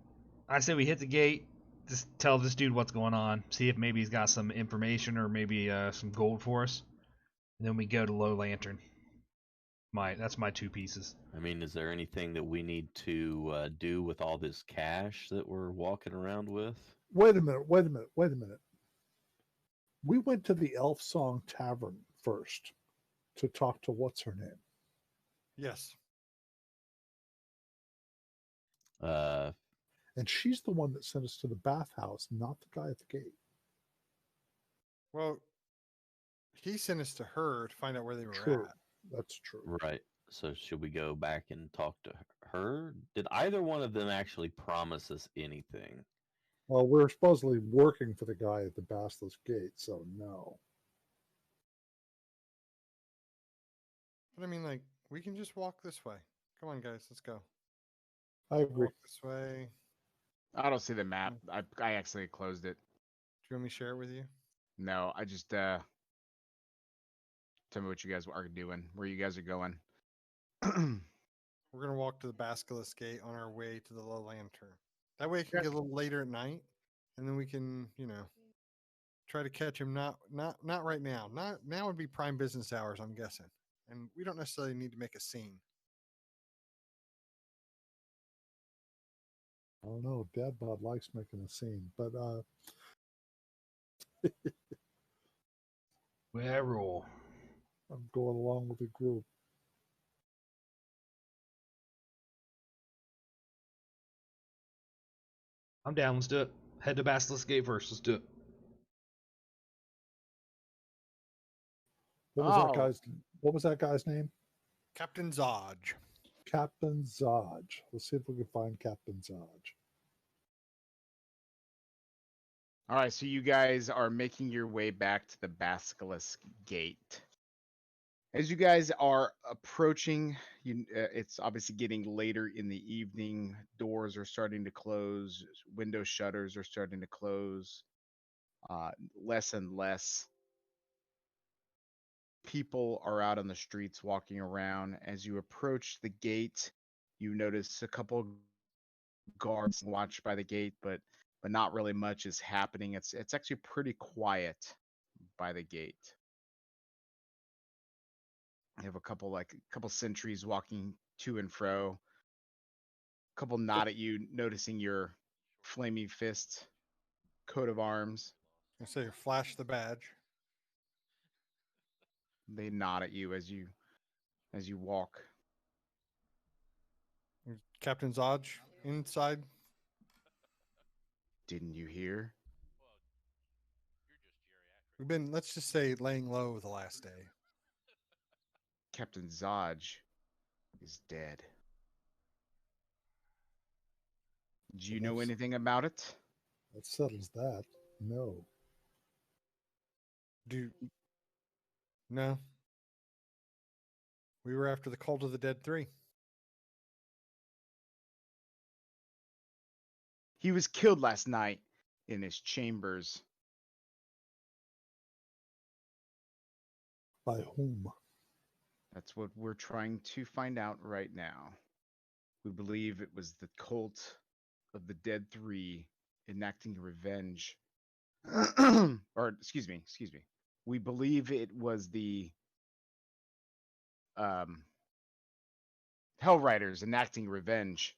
I say we hit the gate. Just tell this dude what's going on. See if maybe he's got some information or maybe some gold for us. And then we go to Low Lantern. That's my 2 pieces. I mean, is there anything that we need to do with all this cash that we're walking around with? Wait a minute. We went to the Elf Song Tavern first to talk to what's her name. Yes. And she's the one that sent us to the bathhouse, not the guy at the gate. Well, he sent us to her to find out where they were True. at. That's true. Right. So should we go back and talk to her? Did either one of them actually promise us anything? Well, we're supposedly working for the guy at the Basilisk Gate, so no. But I mean, like, we can just walk this way. Come on, guys, let's go. I agree. Walk this way. I don't see the map. I actually closed it. Do you want me to share it with you? No, I just tell me what you guys are doing, where you guys are going. We're gonna walk to the Basilisk Gate on our way to the Low Lantern. That way it can Okay. get a little later at night, and then we can, try to catch him. Not right now. Not now would be prime business hours, I'm guessing, and we don't necessarily need to make a scene. I don't know. Dad Bod likes making a scene, but Well, I'm going along with the group. I'm down. Let's do it. Head to Basilisk Gate first. Let's do it. What was that guy's name? Captain Zodge. Captain Zodge. Let's see if we can find Captain Zodge. All right, so you guys are making your way back to the Basilisk Gate. As you guys are approaching, it's obviously getting later in the evening. Doors are starting to close. Window shutters are starting to close. Less and less people are out on the streets walking around. As you approach the gate, you notice a couple guards watched by the gate, but not really much is happening. It's actually pretty quiet by the gate. You have a couple sentries walking to and fro. A couple nod at you, noticing your flaming fist coat of arms. I say, flash the badge. They nod at you as you walk. Captain Zodge inside. Didn't you hear? We've been, let's just say, laying low the last day. Captain Zodge is dead. Do you know anything about it? That settles that. No. No. We were after the Cult of the Dead 3. He was killed last night in his chambers. By whom? That's what we're trying to find out right now. We believe it was the cult of the Dead 3 enacting revenge. Or excuse me. We believe it was the Hell Riders enacting revenge.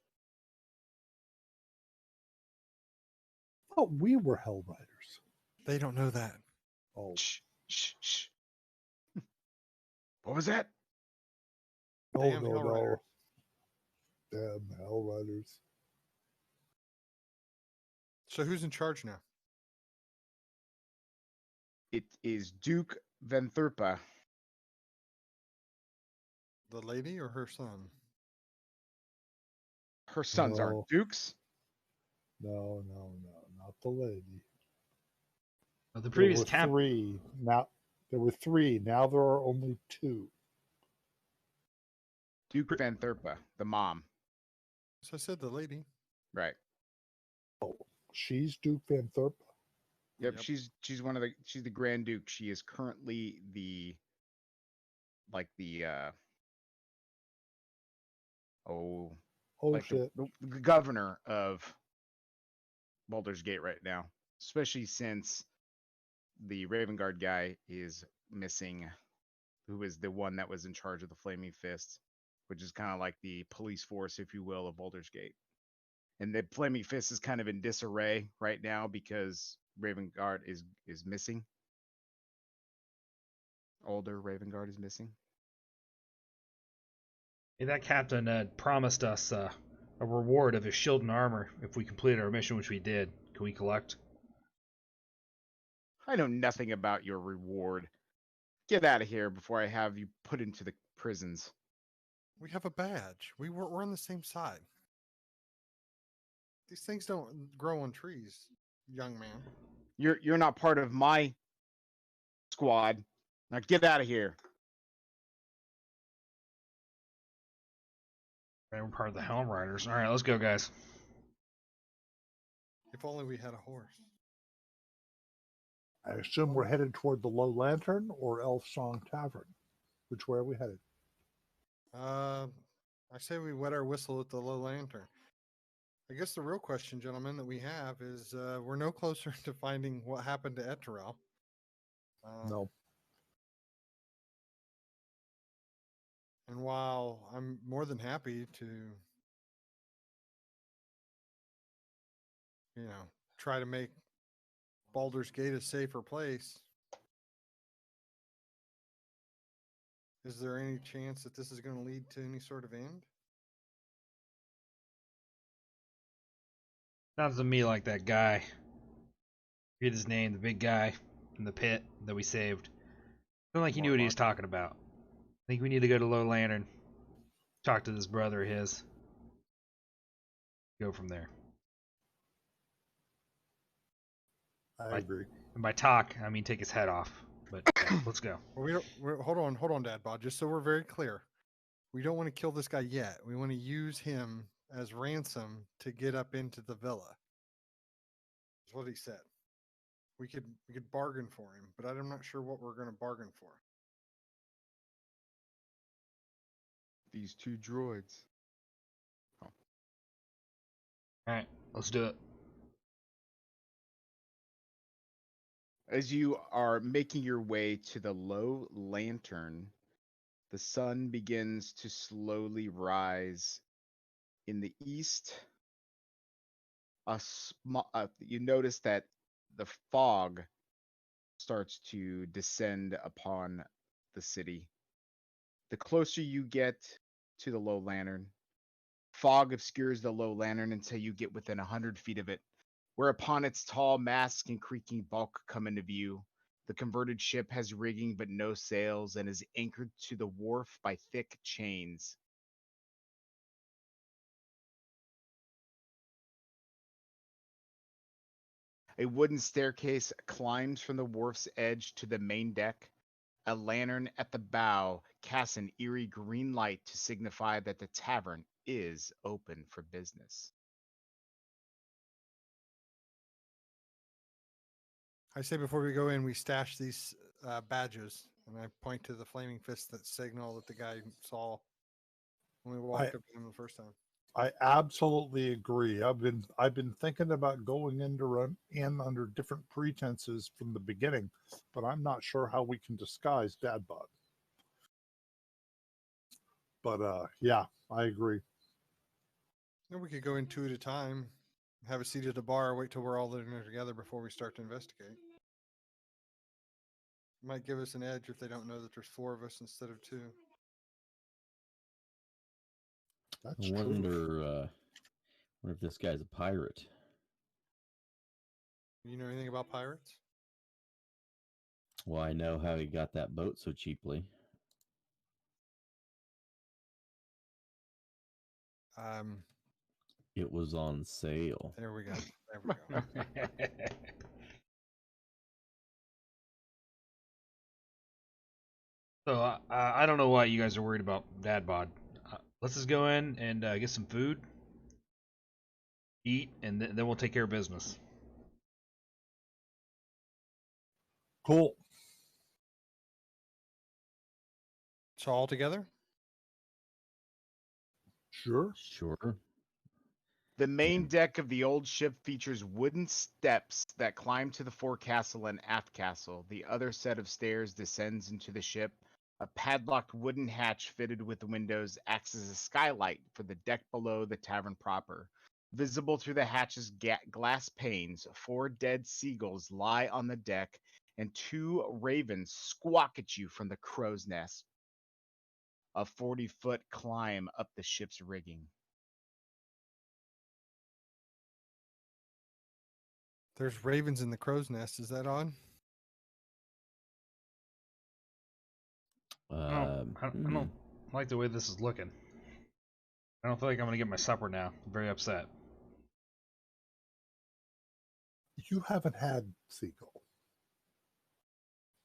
Oh, we were Hell Riders. They don't know that. Oh, Shh. What was that? Damn Hell Riders. Damn Hell Riders. So who's in charge now? It is Duke Venthurpa. The lady or her son? Her sons are No. dukes. No, not the lady. The previous There were three. Now there were three. Now there are only two. Duke Venthurpa, the mom. So I said the lady. Right. Oh, she's Duke Van Thorpe. Yep. She's she's the Grand Duke. She is currently the Oh like shit! the governor of Baldur's Gate right now, especially since the Raven Guard guy is missing, who is the one that was in charge of the Flaming Fist, which is kind of like the police force, if you will, of Baldur's Gate. And the Flaming Fist is kind of in disarray right now because Raven Guard is missing. Older Raven Guard is missing. Hey, that captain promised us a reward of his shield and armor if we completed our mission, which we did. Can we collect? I know nothing about your reward. Get out of here before I have you put into the prisons. We have a badge. We're on the same side. These things don't grow on trees, young man. You're not part of my squad. Now get out of here. And we're part of the Helm Riders. All right, let's go, guys. If only we had a horse. I assume we're headed toward the Low Lantern or Elf Song Tavern. Which way are we headed? I say we wet our whistle at the Low Lantern. I guess the real question, gentlemen, that we have is we're no closer to finding what happened to Eterel. No. And while I'm more than happy to, try to make Baldur's Gate a safer place, is there any chance that this is going to lead to any sort of end? Sounds to me like that guy. Forget his name, the big guy in the pit that we saved. Sounded like he knew what he was talking about. I think we need to go to Low Lantern, talk to this brother of his, go from there. I agree. And by talk, I mean take his head off. But yeah, let's go. Well, hold on, Dad Bod. Just so we're very clear, we don't want to kill this guy yet. We want to use him as ransom to get up into the villa. That's what he said. We could bargain for him, but I'm not sure what we're going to bargain for. These two droids. All right, let's do it. As you are making your way to the Low Lantern, the sun begins to slowly rise in the east. You notice that the fog starts to descend upon the city. The closer you get to the Low Lantern, fog obscures the Low Lantern until you get within 100 feet of it, whereupon its tall masts and creaking bulk come into view. The converted ship has rigging but no sails and is anchored to the wharf by thick chains. A wooden staircase climbs from the wharf's edge to the main deck. A lantern at the bow casts an eerie green light to signify that the tavern is open for business. I say before we go in, we stash these badges, and I point to the flaming fist that signal that the guy saw when we walked up to him the first time. I absolutely agree. I've been thinking about going in under different pretenses from the beginning, but I'm not sure how we can disguise Dad Bod. But yeah, I agree. And we could go in two at a time, have a seat at the bar, wait till we're all in there together before we start to investigate. Might give us an edge if they don't know that there's four of us instead of two. That's I wonder if this guy's a pirate. You know anything about pirates? Well, I know how he got that boat so cheaply. It was on sale. There we go. There we go. So I don't know why you guys are worried about Dad Bod. Let's just go in and get some food, eat, and then we'll take care of business. Cool. So all together? Sure. Sure. The main And- deck of the old ship features wooden steps that climb to the forecastle and aft castle. The other set of stairs descends into the ship. A padlocked wooden hatch fitted with windows acts as a skylight for the deck below the tavern proper. Visible through the hatch's glass panes, 4 dead seagulls lie on the deck, and 2 ravens squawk at you from the crow's nest. A 40-foot climb up the ship's rigging. There's ravens in the crow's nest. Is that on? I don't like the way this is looking. I don't feel like I'm gonna get my supper now. I'm very upset. You haven't had seagull.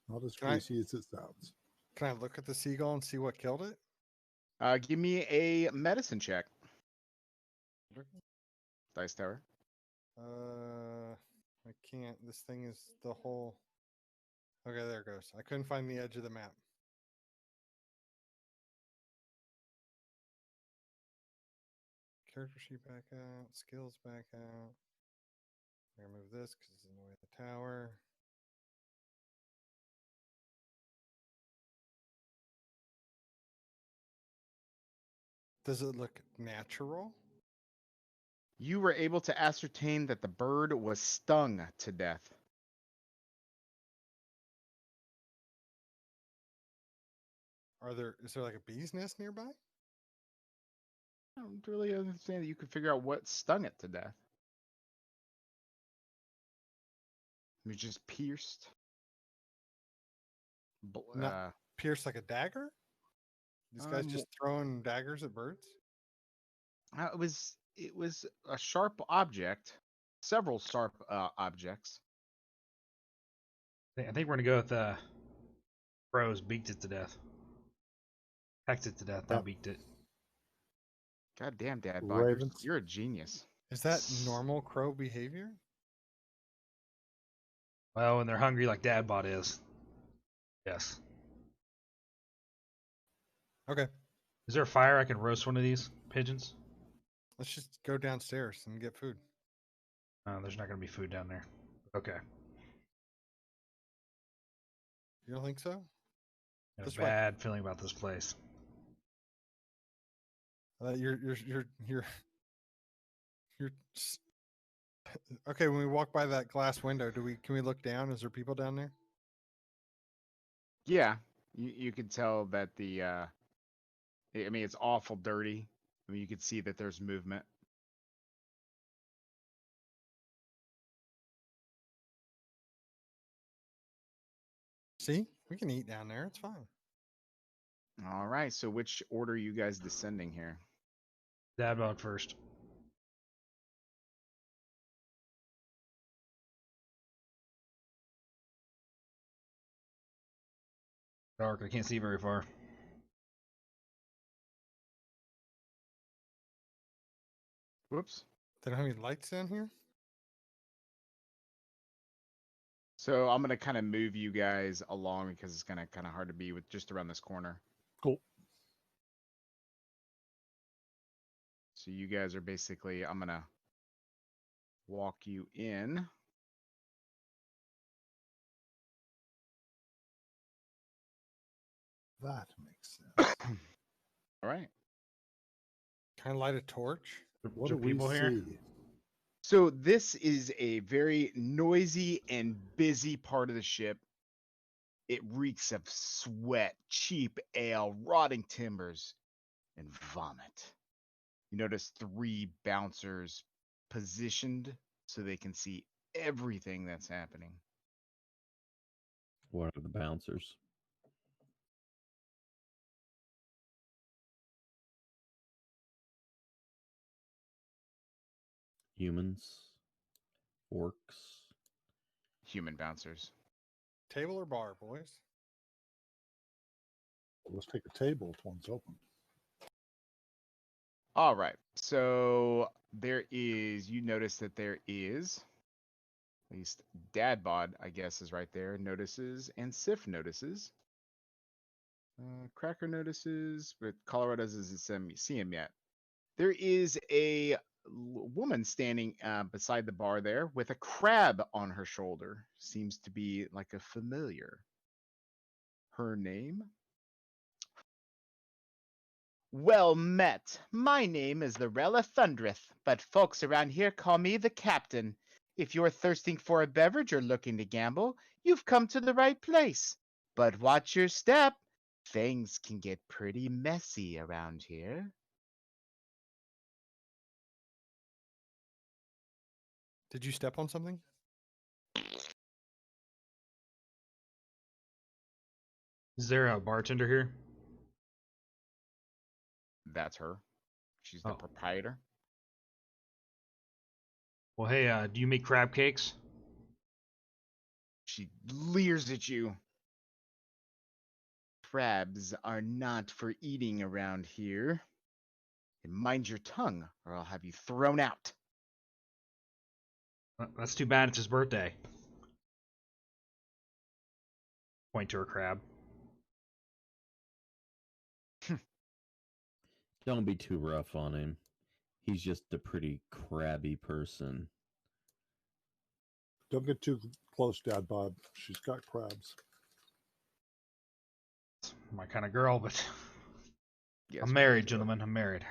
Not as Can I- greasy as it sounds. Can I look at the seagull and see what killed it? Give me a medicine check. Dice Tower. I can't. This thing is the whole. Okay, there it goes. I couldn't find the edge of the map. Character sheet back out. Skills back out. I'm gonna move this because it's in the way of the tower. Does it look natural? You were able to ascertain that the bird was stung to death. Is there like a bee's nest nearby? I don't really understand that you could figure out what stung it to death. It was just pierced. Not pierced like a dagger? This guy's just throwing daggers at birds? It was a sharp object, several sharp objects. I think we're gonna go with Crows beaked it to death. Pecked it to death, not beaked it. God damn, Dad Bod, Ravens. you're a genius. Is that normal crow behavior? Well, when they're hungry like Dad Bod is. Yes. Okay. Is there a fire I can roast one of these pigeons? Let's just go downstairs and get food. There's not gonna be food down there. Okay. You don't think so? I have This a way. bad feeling about this place. You're okay. When we walk by that glass window, can we look down? Is there people down there? Yeah, you could tell that I mean, it's awful dirty. I mean, you could see that there's movement. See, we can eat down there. It's fine. All right, so which order are you guys descending here? Dad Bod first. Dark, I can't see very far. Whoops. They don't have any lights down here? So I'm gonna kind of move you guys along because it's gonna kind of hard to be with just around this corner. Cool. So you guys are basically, I'm gonna walk you in. That makes sense. All right. Can I light a torch? What There do we people see? here? So this is a very noisy and busy part of the ship. It reeks of sweat, cheap ale, rotting timbers, and vomit. You notice 3 bouncers positioned so they can see everything that's happening. What are the bouncers? Humans, orcs. Human bouncers. Table or bar, boys? Let's take a table if one's open. All right. So you notice that there is, at least Dadbod, I guess, is right there, notices, and Sif notices. Cracker notices, but Colorado doesn't see him yet. There is a woman standing beside the bar there with a crab on her shoulder. Seems to be like a familiar. Her name? Well met. My name is Lorella Thundreth, but folks around here call me the Captain. If you're thirsting for a beverage or looking to gamble, you've come to the right place. But watch your step. Things can get pretty messy around here. Did you step on something? Is there a bartender here? That's her. She's the Oh. proprietor. Well, hey, do you make crab cakes? She leers at you. Crabs are not for eating around here. And mind your tongue, or I'll have you thrown out. That's too bad. It's his birthday. Point to her crab. Don't be too rough on him. He's just a pretty crabby person. Don't get too close, Dad Bod. She's got crabs. It's my kind of girl, but Yes, I'm married, gentlemen. I'm married.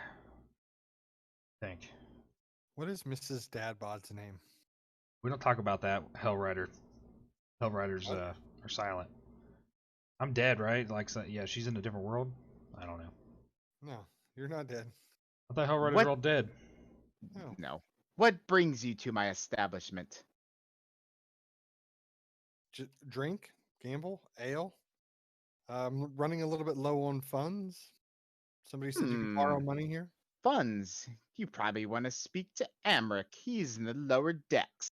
I think. What is Mrs. Dadbod's name? We don't talk about that. Hellrider. Hellriders are silent. I'm dead, right? Like, yeah, she's in a different world. I don't know. No, you're not dead. I thought Hellriders What? were all dead. No. No. What brings you to my establishment? Drink, gamble, ale. Running a little bit low on funds. Somebody said you could borrow money here. Funds. You probably want to speak to Amric. He's in the lower decks.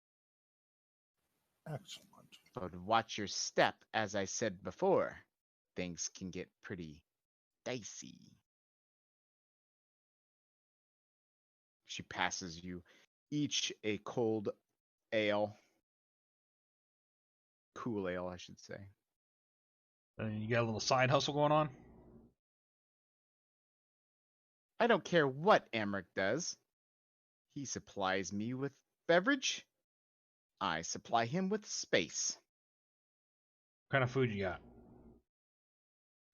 Excellent. But watch your step, as I said before. Things can get pretty dicey. She passes you each a cold ale. Cool ale, I should say. And you got a little side hustle going on? I don't care what Amric does. He supplies me with beverage. I supply him with space. What kind of food you got?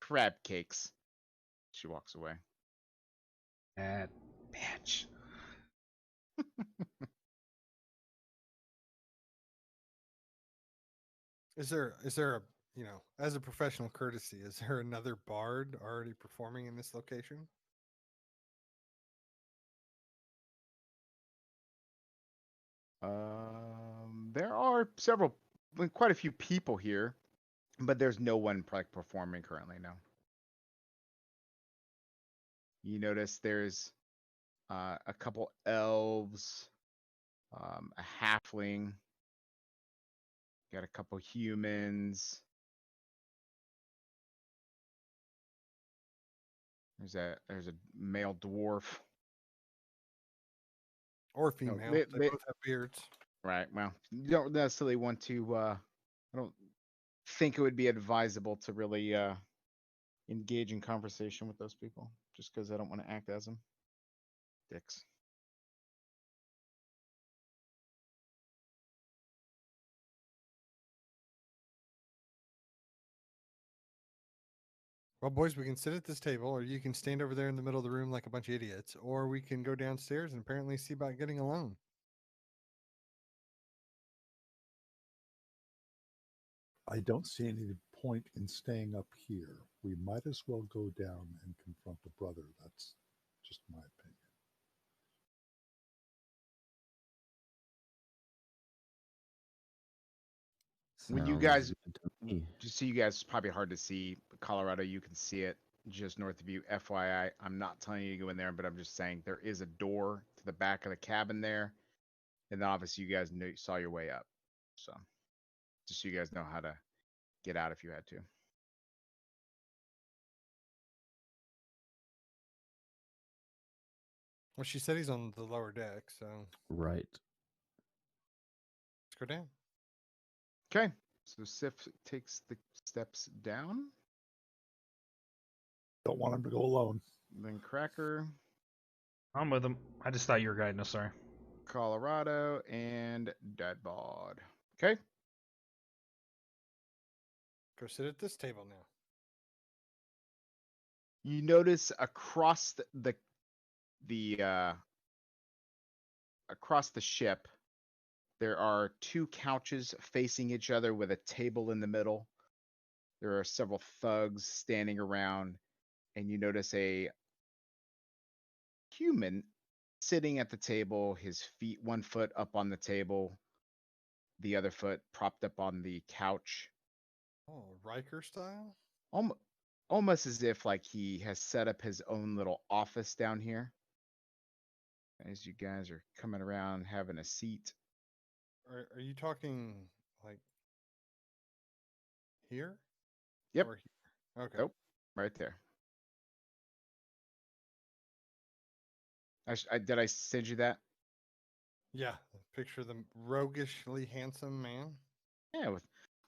Crab cakes. She walks away. Bad bitch. Is there a, as a professional courtesy, is there another bard already performing in this location? There are quite a few people here, but there's no one performing currently. No. You notice there's a couple elves, a halfling, got a couple humans. There's a male dwarf. Or female. They both have beards. Right. Well, you don't necessarily want to. I don't think it would be advisable to really engage in conversation with those people, just because I don't want to act as them. Dicks. Well, boys, we can sit at this table, or you can stand over there in the middle of the room like a bunch of idiots, or we can go downstairs and apparently see about getting a loan. I don't see any point in staying up here. We might as well go down and confront the brother. That's just my opinion. When you Sounds guys, good to me. just see you guys, it's probably hard to see. Colorado, you can see it just north of you. FYI, I'm not telling you to go in there, but I'm just saying there is a door to the back of the cabin there. And then obviously you guys saw your way up. So just so you guys know how to get out if you had to. Well, she said he's on the lower deck, so Right. let's go down. Okay. So Sif takes the steps down. Don't want him to go alone. Then Cracker, I'm with him. I just thought you were guiding us. Sorry. Colorado, and Dadbod. Okay. Go sit at this table now. You notice across across the ship, there are two couches facing each other with a table in the middle. There are several thugs standing around, and you notice a human sitting at the table, his feet 1 foot up on the table, the other foot propped up on the couch. Oh, Riker style? Almost as if like he has set up his own little office down here. As you guys are coming around having a seat. Are you talking like here? Yep. Or here? Okay. Nope. Right there. Did I send you that? Yeah. Picture the roguishly handsome man. Yeah,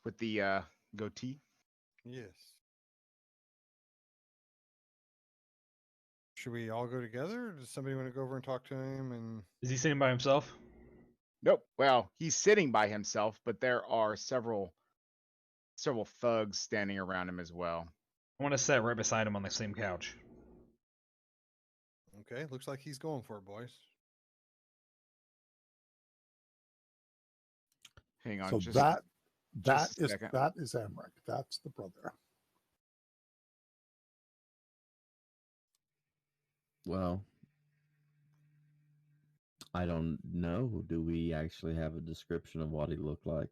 with the goatee. Yes. Should we all go together? Or does somebody want to go over and talk to him? And Is he sitting by himself? Nope. Well, he's sitting by himself, but there are several thugs standing around him as well. I want to sit right beside him on the same couch. okay, looks like he's going for it, boys. Hang on. So just that just a second. is Emmerich. That's the brother. Well, I don't know. Do we actually have a description of what he looked like?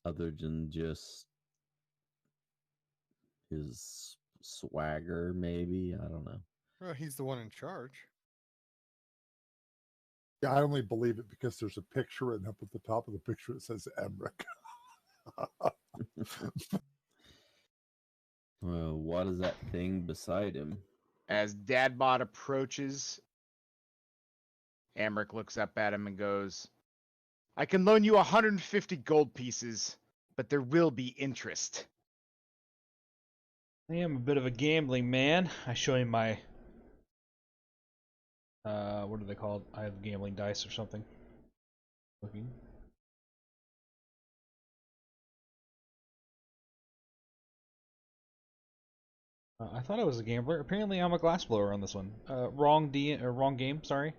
Other than just his swagger, maybe? I don't know. Well, he's the one in charge. Yeah, I only believe it because there's a picture, and up at the top of the picture it says Emmerich. Well, what is that thing beside him? As Dadbot approaches, Amric looks up at him and goes, I can loan you 150 gold pieces, but there will be interest. I am a bit of a gambling man. I show him my what are they called? I have gambling dice or something. Looking. I thought I was a gambler. Apparently, I'm a glassblower on this one. Wrong game. Sorry.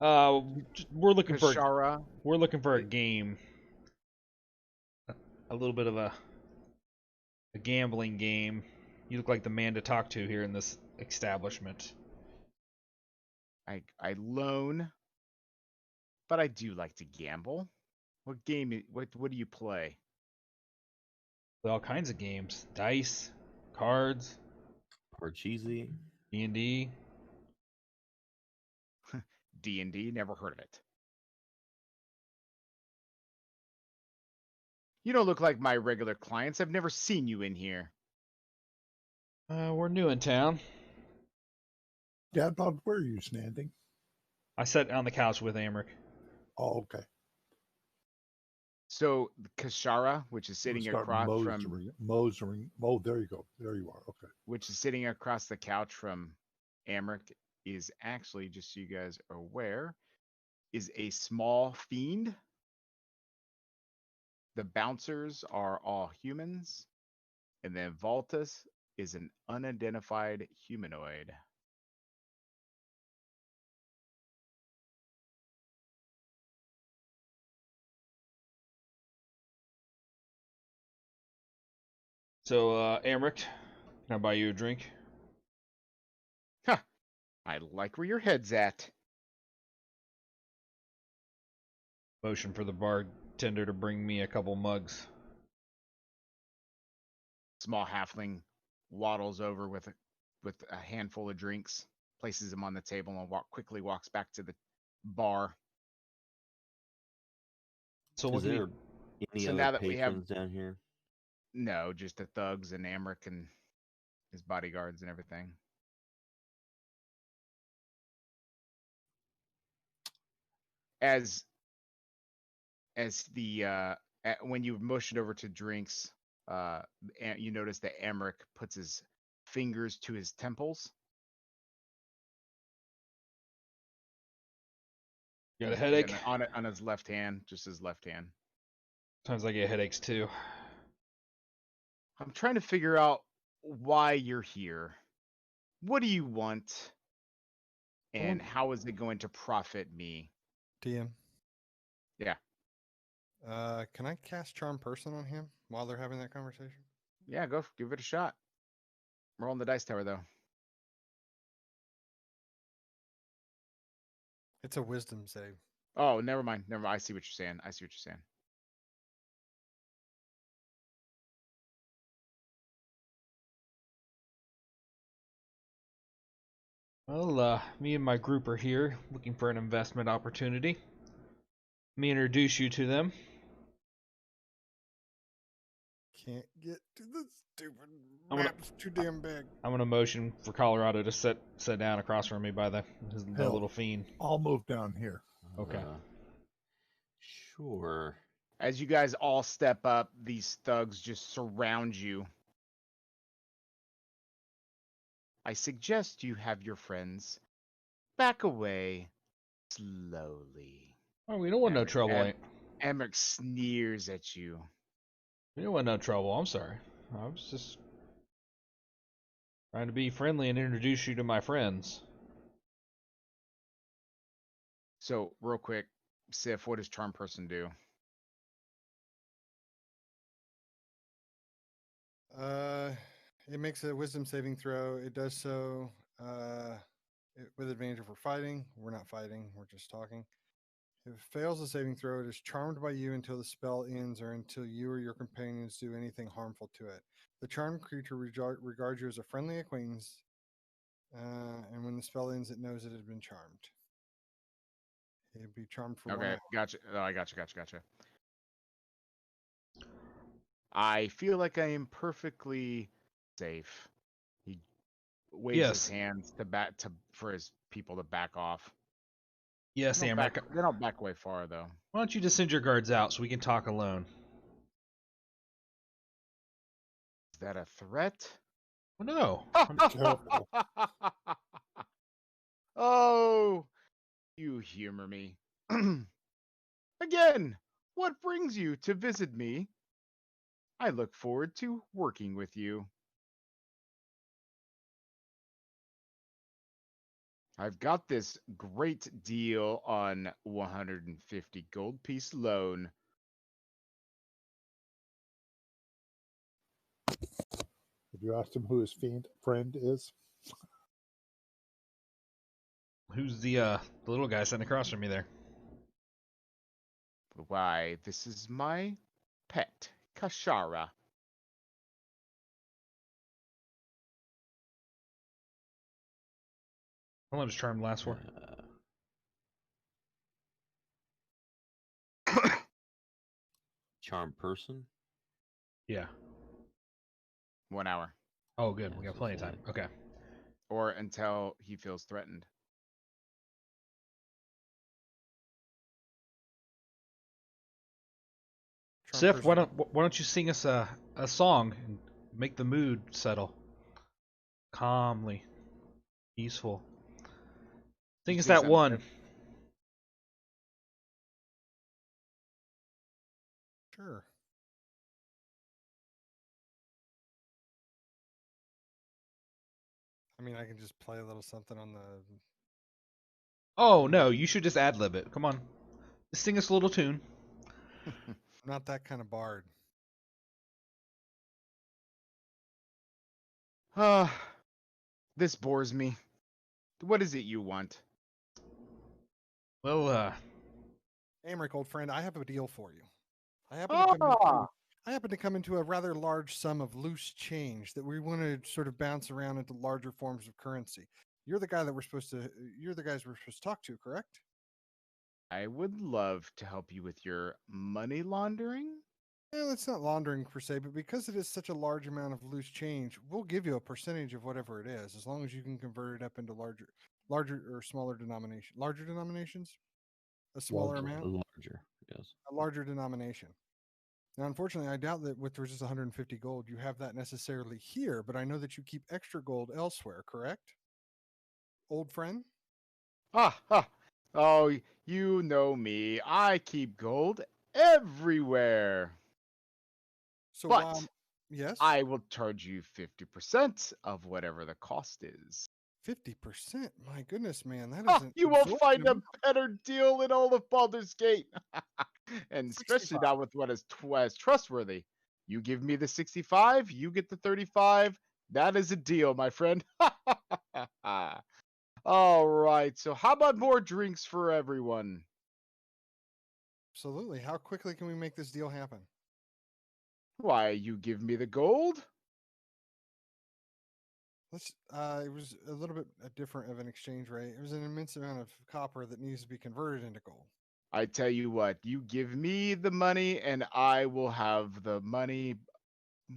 We're looking for Kashara, a game. A little bit of a gambling game. You look like the man to talk to here in this establishment. I loan, but I do like to gamble. What game? What do you play? Play all kinds of games: dice, cards, Parcheesi? D&D. D&D. Never heard of it. You don't look like my regular clients. I've never seen you in here. We're new in town. Dad, Bob, where are you standing? I sat on the couch with Amric. Oh, okay. So Kashara, which is sitting Start across from, mosering. Oh, there you go. There you are. Okay. which is sitting across the couch from Amric, is actually, just so you guys are aware, is a small fiend. The bouncers are all humans, and then Voltus is an unidentified humanoid. So, Amric, can I buy you a drink? Huh. I like where your head's at. Motion for the bartender to bring me a couple mugs. Small halfling waddles over with a handful of drinks, places them on the table, and quickly walks back to the bar. So Is what can there you... any So other now that we have- patrons down here? No, just the thugs and Amric and his bodyguards and everything. as the when you motioned over to drinks, you notice that Amric puts his fingers to his temples. Got a headache? On his left hand, just his left hand. Sometimes I get headaches too. I'm trying to figure out why you're here. What do you want? And how is it going to profit me? DM. Yeah. Can I cast Charm Person on him while they're having that conversation? Yeah, give it a shot. Roll on the dice tower though. It's a wisdom save. Oh, never mind. I see what you're saying. Well, me and my group are here looking for an investment opportunity. Let me introduce you to them. Can't get to the stupid map's too damn big. I'm gonna motion for Colorado to sit down across from me by the little fiend. I'll move down here. Okay. Sure. As you guys all step up, these thugs just surround you. I suggest you have your friends back away slowly. Oh, we don't want no trouble. Emmerich sneers at you. We don't want no trouble. I'm sorry. I was just trying to be friendly and introduce you to my friends. So, real quick, Sif, what does Charm Person do? It makes a wisdom saving throw. It does so with advantage if we're fighting. We're not fighting. We're just talking. If it fails the saving throw, it is charmed by you until the spell ends or until you or your companions do anything harmful to it. The charmed creature regards you as a friendly acquaintance, and when the spell ends, it knows it has been charmed. It'd be charmed for 1 Okay, hour. gotcha. Oh, I gotcha. I feel like I am perfectly safe. He waves his hands for his people to back off. Yes, Amric. They don't back away far though. Why don't you just send your guards out so we can talk alone? Is that a threat? Oh, no. Careful. Oh, you humor me. Again, what brings you to visit me? I look forward to working with you. I've got this great deal on 150 gold piece loan. Have you asked him who his friend is? Who's the little guy sitting across from me there? Why, this is my pet, Kashara. How long does Charm last for? Charm Person? Yeah. 1 hour. Oh, good. We got plenty of time. Okay. Or until he feels threatened. Sif, why don't you sing us a song and make the mood settle? Calmly. Peaceful. Sing us that one. Sure. I mean, I can just play a little something on the... Oh, no, you should just ad-lib it. Come on. Just sing us a little tune. I'm not that kind of bard. This bores me. What is it you want? Well, Amric, old friend, I have a deal for you. I happen to come into a rather large sum of loose change that we want to sort of bounce around into larger forms of currency. You're the guys we're supposed to talk to, correct? I would love to help you with your money laundering. Well, it's not laundering per se, but because it is such a large amount of loose change, we'll give you a percentage of whatever it is, as long as you can convert it up into larger or smaller denomination. Larger denominations? a smaller Larger. amount, Larger, yes. a larger denomination. Now, unfortunately, I doubt that with just 150 gold, you have that necessarily here, but I know that you keep extra gold elsewhere, correct? Old friend? Ha! Oh, you know me. I keep gold everywhere. So But while, yes, I will charge you 50% of whatever the cost is. 50%. My goodness, man, that Ha! is an You won't exorbitant find a amount. better deal in all of Baldur's Gate. And especially 65. not with what is as trustworthy. You give me the 65, you get the 35. That is a deal, my friend. All right. So how about more drinks for everyone? Absolutely. How quickly can we make this deal happen? Why, you give me the gold? Let's. It was a little bit different of an exchange rate. It was an immense amount of copper that needs to be converted into gold. I tell you what, you give me the money and I will have the money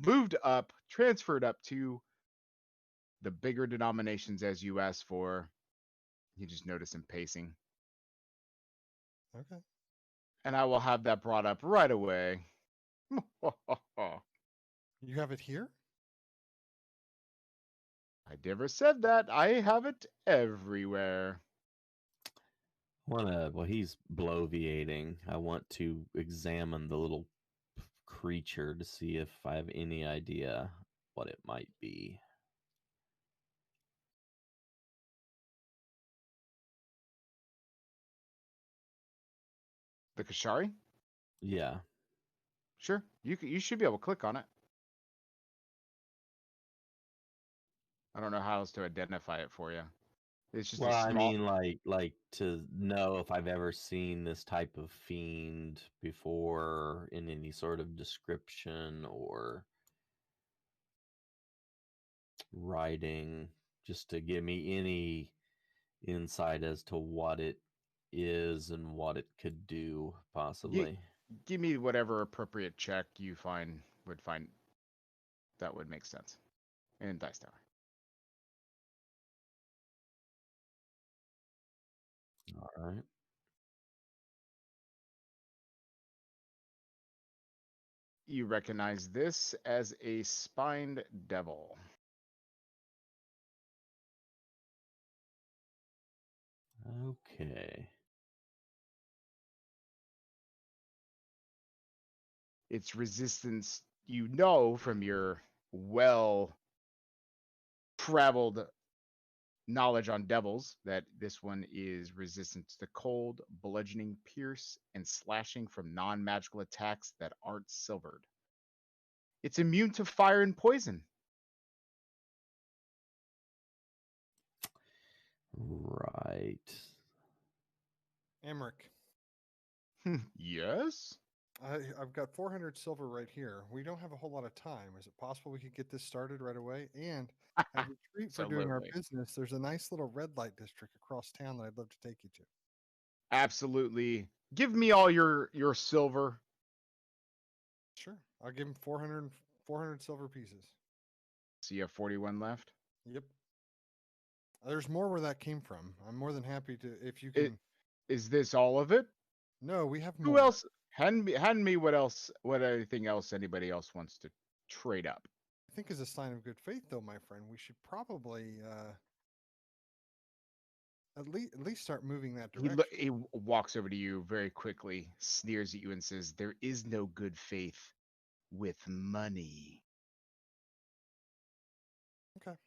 moved up, transferred up to the bigger denominations as you asked for. You just notice him pacing. Okay. And I will have that brought up right away. You have it here? I never said that. I have it everywhere. While he's bloviating, I want to examine the little creature to see if I have any idea what it might be. The Kashari? Yeah. Sure. You should be able to click on it. I don't know how else to identify it for you. It's just Well, a I small. mean, like to know if I've ever seen this type of fiend before in any sort of description or writing, just to give me any insight as to what it is and what it could do, possibly. Give me whatever appropriate check you would find that would make sense in Dice Tower. All right. You recognize this as a spined devil. Okay. Its resistance, you know from your well traveled knowledge on devils, that this one is resistant to cold, bludgeoning, pierce, and slashing from non magical attacks that aren't silvered. It's immune to fire and poison. Right. Emmerich, Yes? I've got 400 silver right here. We don't have a whole lot of time. Is it possible we could get this started right away? And as a treat for doing our Absolutely. business, there's a nice little red light district across town that I'd love to take you to. Absolutely. Give me all your silver. Sure. I'll give him 400 silver pieces. So you have 41 left. Yep. There's more where that came from. I'm more than happy to, if you It, can. is this all of it? No, we have Who more. else? Hand me what else? What anything else anybody else wants to trade up? I think as a sign of good faith, though, my friend, we should probably at least start moving that direction. He walks over to you very quickly, sneers at you, and says, "There is no good faith with money." Okay.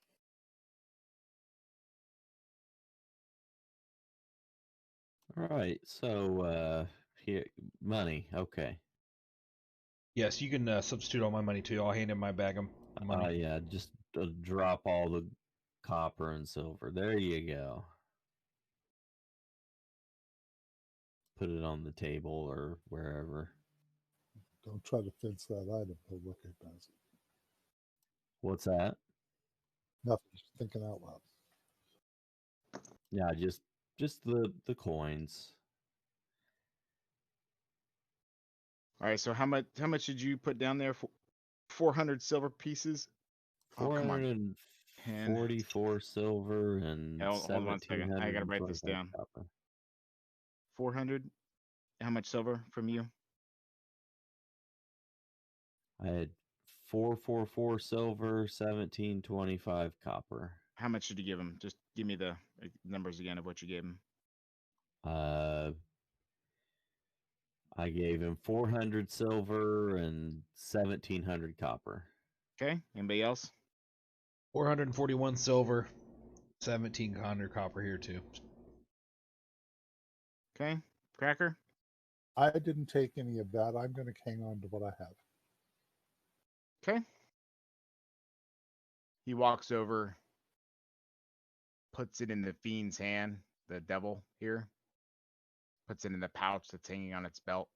All right. So here, money. Okay. Yes, you can substitute all my money too. I'll hand in my bag of money. Yeah. Just drop all the copper and silver. There you go. Put it on the table or wherever. Don't try to fence that item. He'll look at it. What's that? Nothing. Just thinking out loud. Yeah, just the coins. All right. So how much did you put down there? 400 silver pieces. Oh, come on. 444 silver and Hold on one second. I gotta write this 1725 down. copper. 400 how much silver from you? I had 444 silver, 1725 copper. How much did you give him? Just give me the numbers again of what you gave him. I gave him 400 silver and 1700 copper. Okay. Anybody else? 441 silver, 1700 copper here too. Okay. Cracker? I didn't take any of that. I'm going to hang on to what I have. Okay. He walks over, puts it in the fiend's hand, the devil here, puts it in the pouch that's hanging on its belt.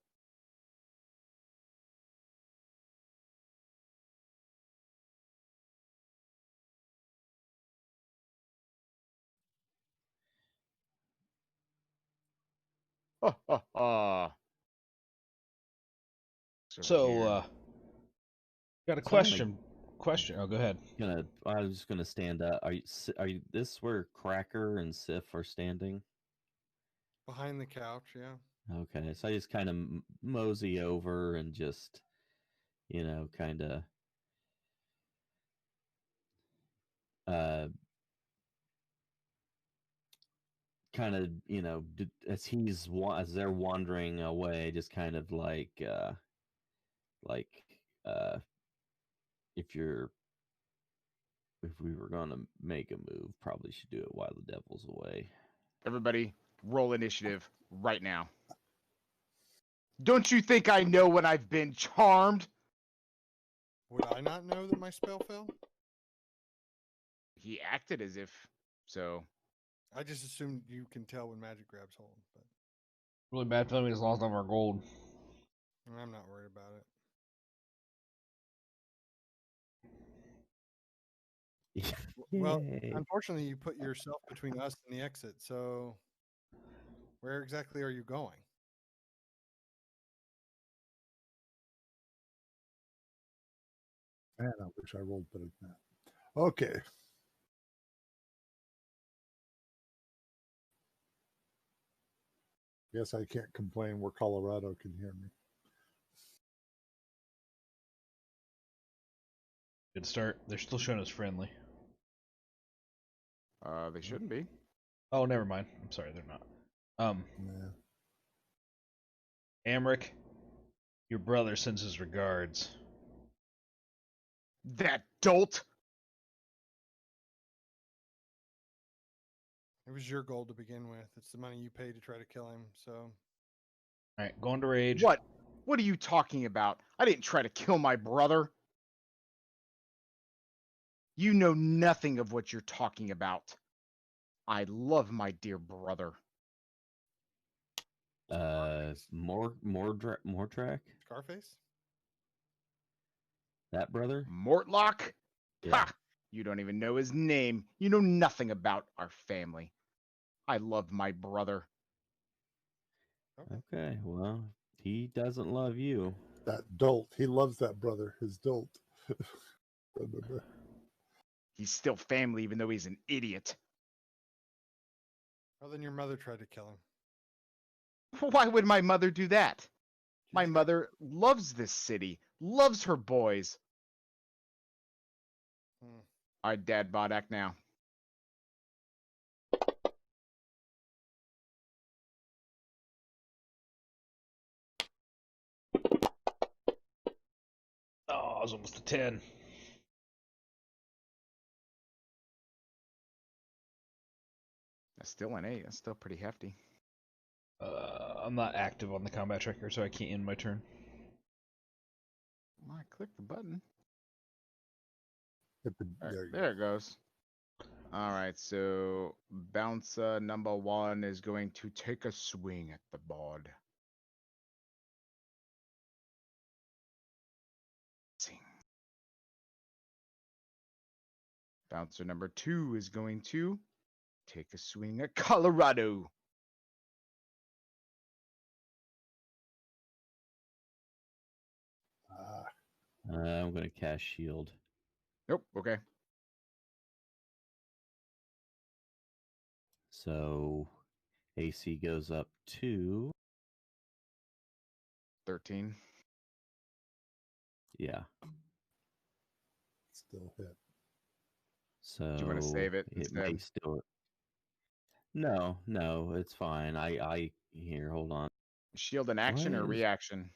Ha ha ha. So, got a So I'm gonna- question. Oh, go ahead. I was just gonna stand up. Are you this where Cracker and Sif are standing? Behind the couch, yeah. Okay, so I just kind of mosey over and just, kind of, as they're wandering away, just kind of like, uh, if we were gonna make a move, probably should do it while the devil's away. Everybody, roll initiative right now. Don't you think I know when I've been charmed? Would I not know that my spell failed? He acted as if so. I just assumed you can tell when magic grabs hold, but Really bad feeling we just lost all of our gold. I'm not worried about it. Well, Yay. unfortunately, you put yourself between us and the exit. So, where exactly are you going? Man, I wish I rolled better than that. Okay. Guess I can't complain where Colorado can hear me. Good start. They're still showing us friendly. They shouldn't be. Oh, never mind. I'm sorry, they're not. Yeah. Amric, your brother sends his regards. That dolt. It was your goal to begin with. It's the money you paid to try to kill him. So, All right, going to rage. What? What are you talking about? I didn't try to kill my brother. You know nothing of what you're talking about. I love my dear brother. Mordrak? Scarface? That brother? Mortlock? Yeah. Ha! You don't even know his name. You know nothing about our family. I love my brother. Okay, well, he doesn't love you. That dolt. He loves that brother, his dolt. He's still family even though he's an idiot. Well, then your mother tried to kill him. Why would my mother do that? Do you My think mother loves this city, loves her boys. Hmm. All right, Dad, Bodak now. Oh, it was almost a 10. That's still an 8. That's still pretty hefty. I'm not active on the combat tracker, so I can't end my turn. Well, I clicked the button. There you There it goes. All right, so bouncer number 1 is going to take a swing at the board. Sing. Bouncer number 2 is going to take a swing at Colorado. I'm going to cast shield. Nope. Okay. So AC goes up to 13. Yeah. Still hit. So Do you want to save it it may instead? still. No, it's fine. I here. Hold on. Shield in action Why or is reaction?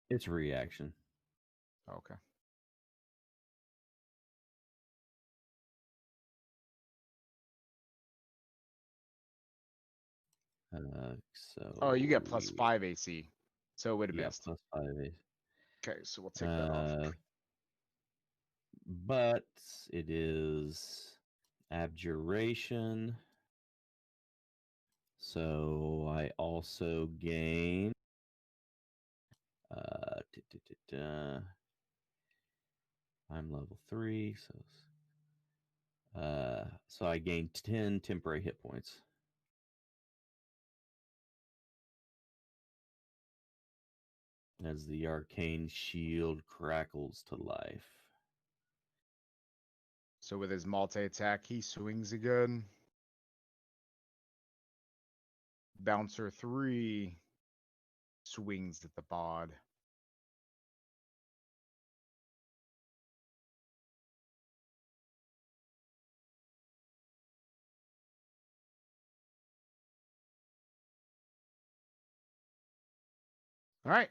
it's reaction? Okay. So. Oh, you get +5 AC, so it would have Yeah, missed. +5. Okay, so we'll take that off. But it is abjuration. So I also gain I'm level 3, so I gain 10 temporary hit points. As the arcane shield crackles to life. So with his multi-attack, he swings again. Bouncer 3 swings at the bod. All right,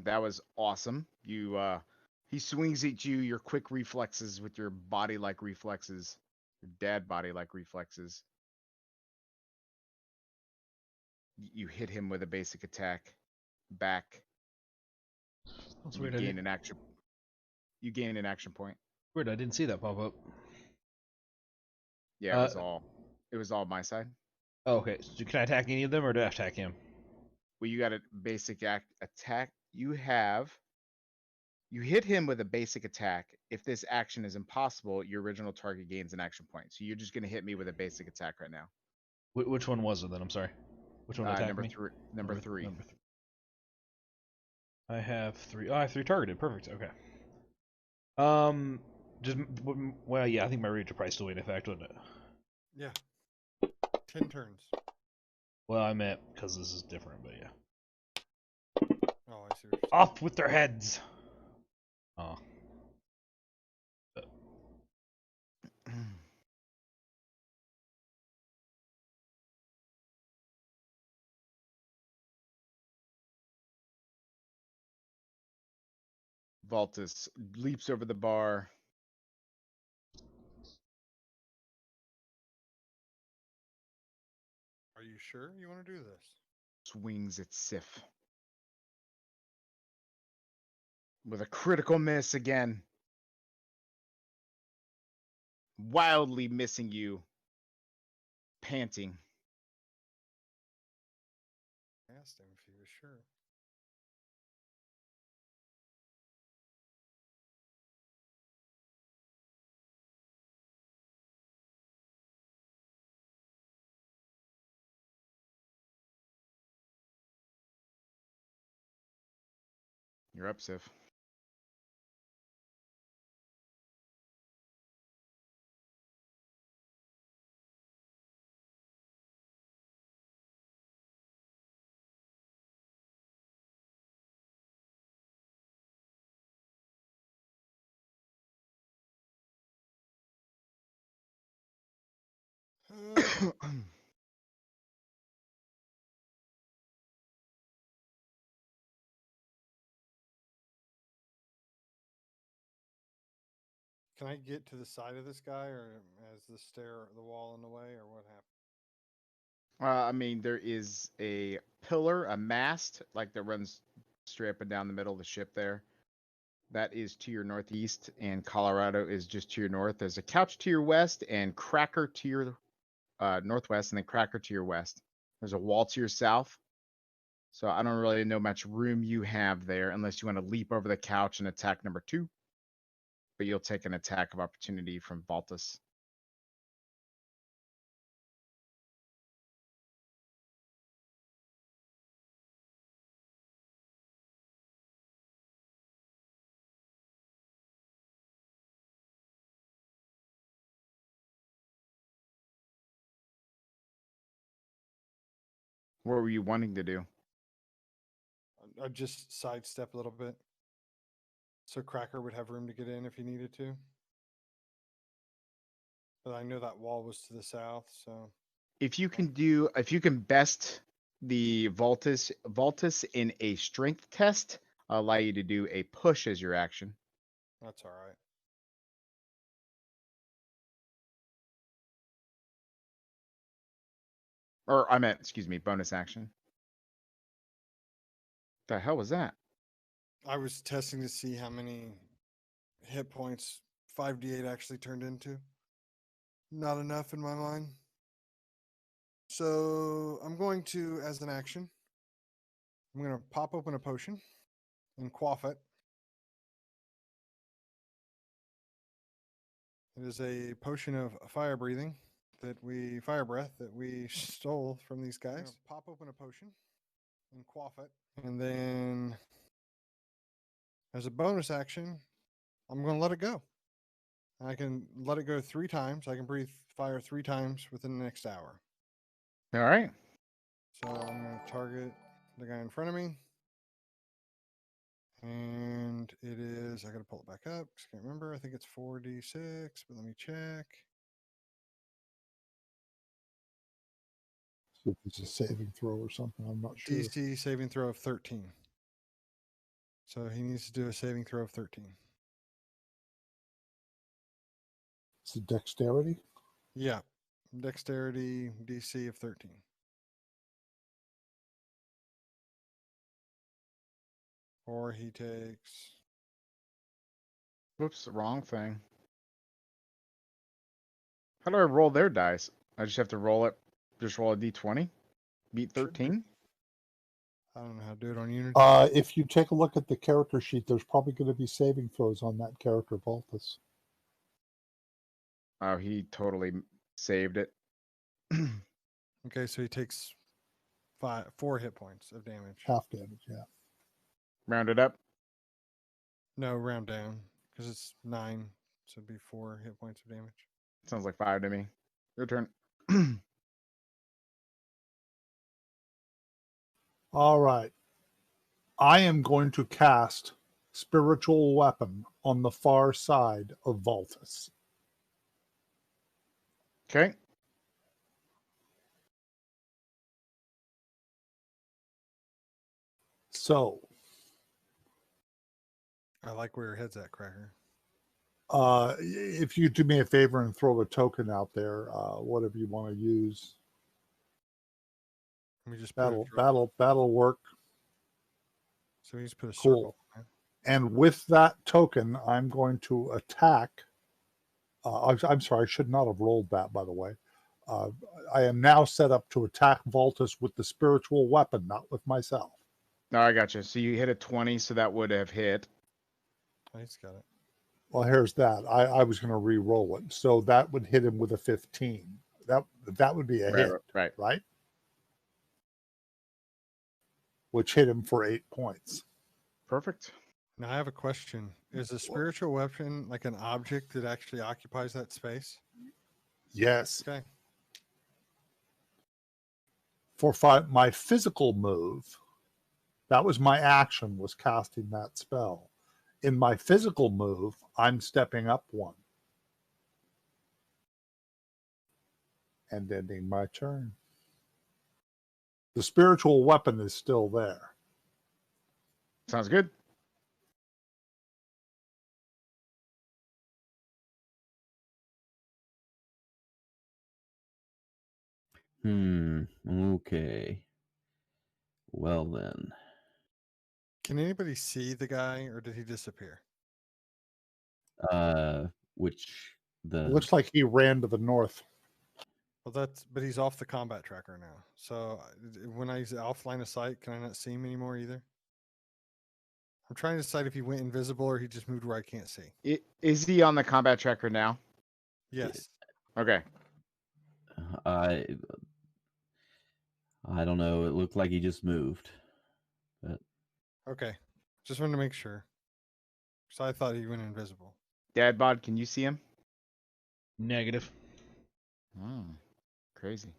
that was awesome. He swings at you. Your quick reflexes with your body-like reflexes, your dad body-like reflexes. You hit him with a basic attack, back. That's You weird. gain an action. You gain an action point. Weird. I didn't see that pop up. Yeah, it was all my side. Oh, okay. So can I attack any of them, or do I attack him? Well, you got a basic attack. You hit him with a basic attack. If this action is impossible, your original target gains an action point. So you're just going to hit me with a basic attack right now. Which one was it then? I'm sorry. Which one attacked Number me? three. Number three. Number 3. I have 3. Oh, I have 3 targeted. Perfect. Okay. Just well, yeah. I think my rage would probably still be in effect, wouldn't it? Yeah. 10 turns. Well, I meant because this is different, but yeah. Oh, I see what you're saying. Off with their heads. Oh. Valtus leaps over the bar. Are you sure you want to do this? Swings at Sif. With a critical miss again. Wildly missing you. Panting. I asked him if he was sure. You're up, Sif. Can I get to the side of this guy, or is the wall in the way, or what happened? I mean, there is a pillar, a mast, like that runs straight up and down the middle of the ship there. That is to your northeast, and Colorado is just to your north. There's a couch to your west, and Cracker to your northwest, and then Cracker to your west. There's a wall to your south. So I don't really know much room you have there unless you want to leap over the couch and attack number 2. But you'll take an attack of opportunity from Valtus. What were you wanting to do? I'd just sidestep a little bit. So Cracker would have room to get in if he needed to. But I know that wall was to the south, so If you can best the Voltus in a strength test, I'll allow you to do a push as your action. that's all right. Or I meant, excuse me, bonus action. The hell was that? I was testing to see how many hit points 5d8 actually turned into. Not enough in my mind. So I'm going to, as an action, I'm going to pop open a potion and quaff it. It is a potion of fire breathing fire breath that we stole from these guys. Pop open a potion and quaff it. And then as a bonus action, I'm going to let it go. I can let it go 3 times. I can breathe fire 3 times within the next hour. All right. So I'm going to target the guy in front of me. And it is, I got to pull it back up. I can't remember. I think it's 4d6, but let me check. So if it's a saving throw or something, I'm not sure. DC saving throw of 13. So he needs to do a saving throw of 13. It's a dexterity. Yeah. Dexterity DC of 13. Or he takes. Whoops, wrong thing. How do I roll their dice? I just have to roll it. Just roll a d20. Beat 13. I don't know how to do it on Unity. If you take a look at the character sheet, there's probably going to be saving throws on that character, Voltus. Oh, he totally saved it. Okay, so he takes 4 hit points of damage. Half damage, yeah. Round it up. No, round down because it's 9, so it'd be 4 hit points of damage. Sounds like 5 to me. Your turn. All right. I am going to cast Spiritual Weapon on the far side of Voltus. Okay. So, I like where your head's at, Cracker. if you do me a favor and throw a token out there, whatever you want to use, Let me just put that'll work. So we just put a Cool. circle. Right? And with that token, I'm going to attack. I'm sorry, I should not have rolled that, by the way. I am now set up to attack Voltus with the spiritual weapon, not with myself. No, I got you. So you hit a 20, so that would have hit. Oh, he's got it. Well, here's that. I was going to re-roll it, so that would hit him with a 15. That would be a hit, right? Which hit him for 8 points. Perfect. Now I have a question. Is a spiritual weapon like an object that actually occupies that space? Yes. Okay. For my physical move, that was my action, was casting that spell. In my physical move, I'm stepping up 1. And ending my turn. The spiritual weapon is still there. Sounds good. Okay. Well then. Can anybody see the guy, or did he disappear? Which It the looks like he ran to the north. Well, but he's off the combat tracker now. So when he's off line of sight, can I not see him anymore either? I'm trying to decide if he went invisible or he just moved where I can't see. Is he on the combat tracker now? Yes. Okay. I don't know. It looked like he just moved. But Okay. Just wanted to make sure. So I thought he went invisible. Dad bod, can you see him? Negative. Oh, crazy.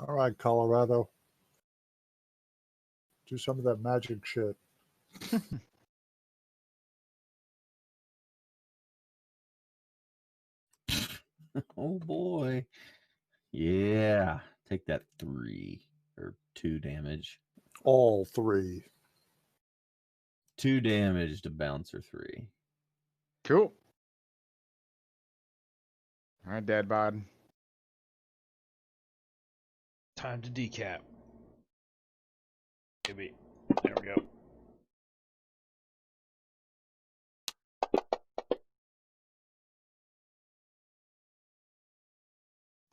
All right, Colorado. Do some of that magic shit. Oh boy. Yeah. Take that 3 or 2 damage. All 3. 2 damage to Bouncer 3. Cool. All right, Dad Bod. Time to decap. Maybe. There we go.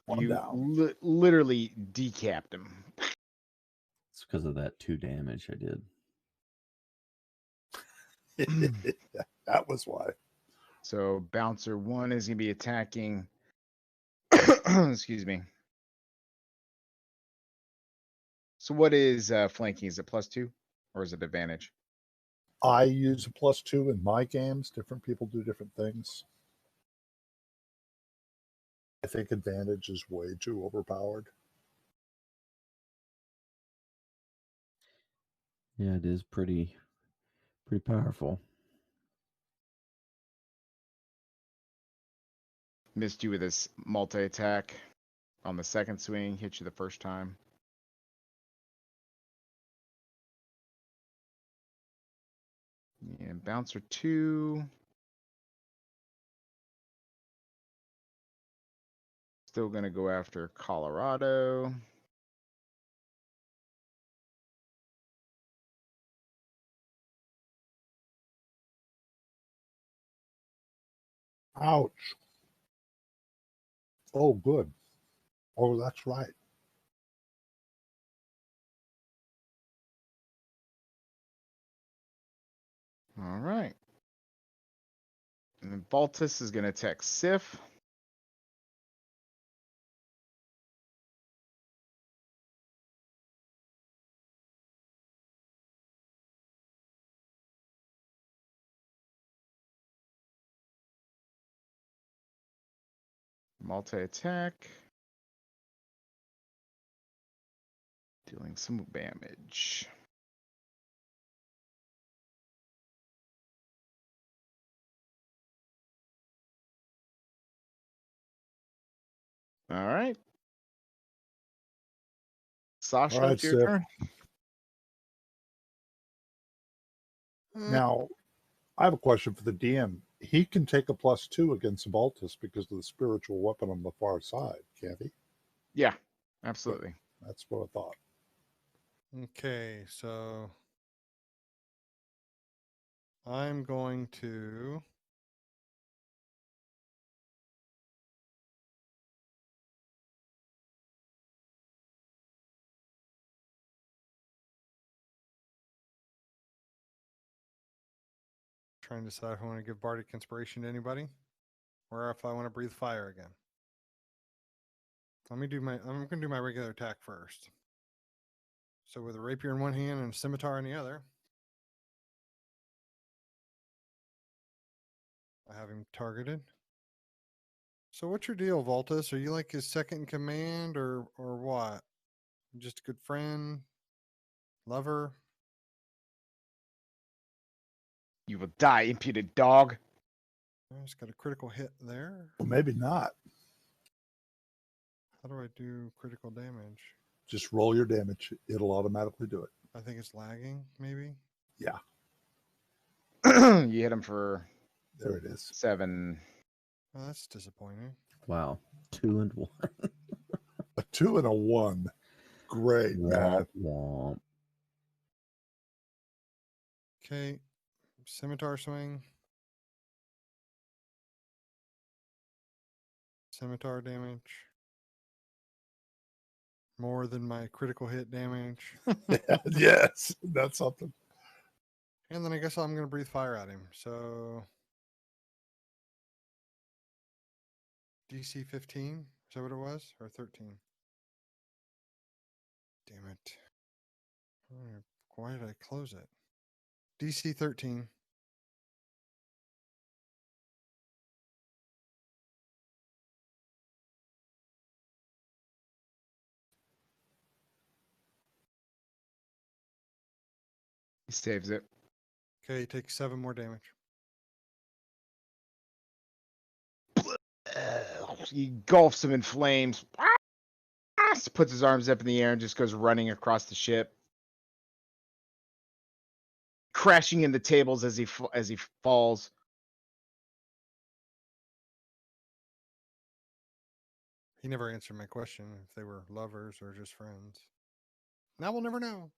One You down. literally decapped him. It's because of that 2 damage I did. That was why. So Bouncer 1 is going to be attacking. Excuse me. So what is flanking? Is it +2 or is it advantage? I use a +2 in my games. Different people do different things. I think advantage is way too overpowered. Yeah, it is pretty powerful. Missed you with this multi-attack on the second swing. Hit you the first time. And Bouncer 2. Still going to go after Colorado. Ouch. Oh, good. Oh, that's right. All right. And then Baltus is going to attack Sif. Multi-attack. Dealing some damage. All right. Sasha, All right, it's your Sif. turn. Now, I have a question for the DM. He can take a +2 against Baltus because of the spiritual weapon on the far side, can't he? Yeah, absolutely. That's what I thought. Okay, so I'm going to try and decide if I want to give Bardic Inspiration to anybody or if I want to breathe fire again. I'm gonna do my regular attack first. So with a rapier in one hand and a scimitar in the other, I have him targeted. So what's your deal, Voltus? Are you like his second in command or what? Just a good friend? Lover? You will die, impudent dog. I just got a critical hit there. Well, maybe not. How do I do critical damage? Just roll your damage. It'll automatically do it. I think it's lagging, maybe. Yeah, You hit him for there it is. 7. Oh, that's disappointing. Wow. 2 and 1. A 2 and a 1. Great, man. Womp womp. Okay. Scimitar swing. Scimitar damage. More than my critical hit damage. Yes, that's something. And then I guess I'm going to breathe fire at him. So DC 15. Is that what it was? Or 13? Damn it. Why did I close it? DC 13. He saves it. Okay, he takes 7 more damage. He engulfs him in flames. Puts his arms up in the air and just goes running across the ship, crashing into tables as he falls. He never answered my question if they were lovers or just friends. Now we'll never know.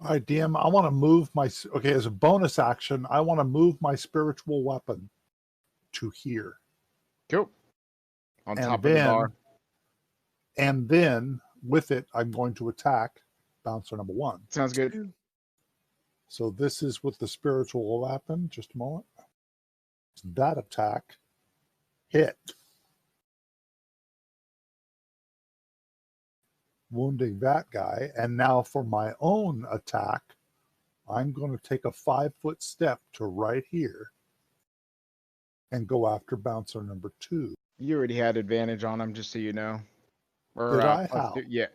All right, DM, I want to move my, okay, as a bonus action, I want to move my spiritual weapon to here. Cool. On And top of the bar. And then with it, I'm going to attack bouncer number 1. Sounds good. So this is with the spiritual weapon. Just a moment. That attack hit. Wounding that guy. And now for my own attack, I'm going to take a 5-foot step to right here and go after bouncer number 2. You already had advantage on him, just so you know. Or, Did I? plus How? yeah.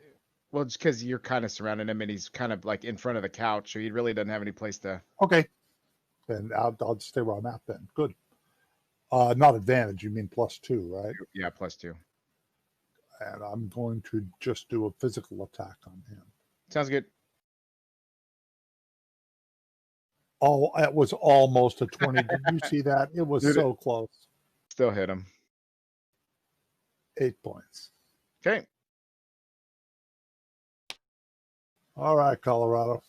Well, it's because you're kind of surrounding him, and he's kind of like in front of the couch, so he really doesn't have any place to. Okay. Then I'll just stay where I'm at then. Good. Not advantage. You mean +2, right? Yeah, +2. And I'm going to just do a physical attack on him. Sounds good. Oh, it was almost a 20. Did you see that? It was so close. Still hit him. 8 points. Okay. All right, Colorado.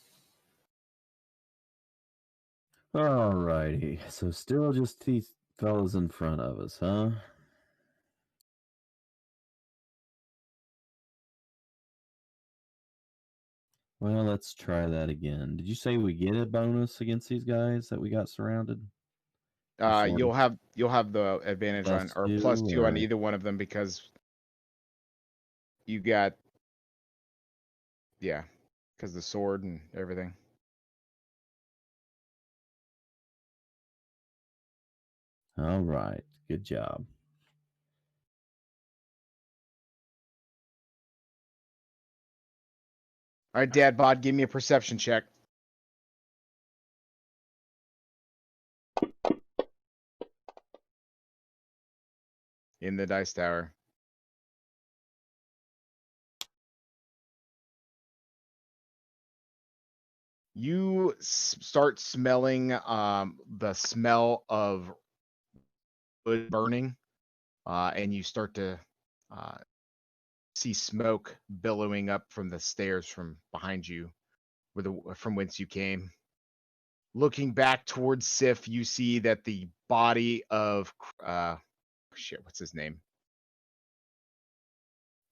All righty. So still just these fellas in front of us, huh? Well, let's try that again. Did you say we get a bonus against these guys that we got surrounded? You'll have the advantage on or +2 on or... either one of them because you got because the sword and everything. All right. Good job. All right, Dad Bod, give me a perception check. In the dice tower. You start smelling the smell of wood burning, and you start to see smoke billowing up from the stairs from behind you, from whence you came. Looking back towards Sif, you see that the body of what's his name?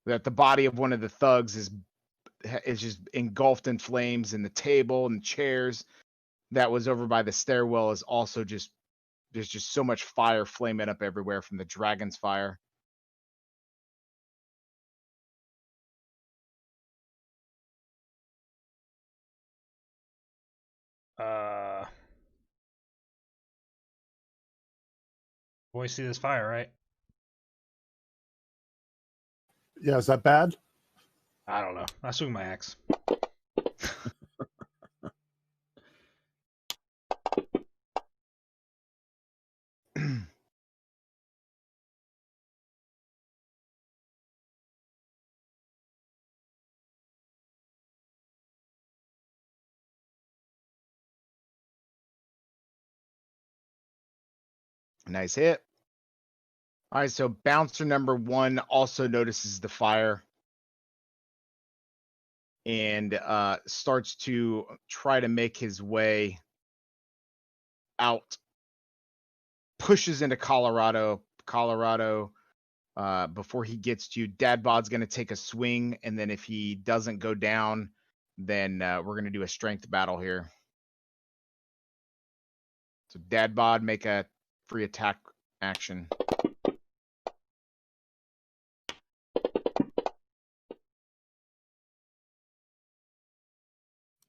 That the body of one of the thugs is just engulfed in flames, and the table and chairs that was over by the stairwell is also just, there's just so much fire flaming up everywhere from the dragon's fire. Boys see this fire, right? Yeah, is that bad? I don't know. I swing my axe. Nice hit. All right, so bouncer number 1 also notices the fire and starts to try to make his way out. Pushes into Colorado. Before he gets to you, Dad Bod's going to take a swing, and then if he doesn't go down, then we're going to do a strength battle here. So Dad Bod, make a free attack action.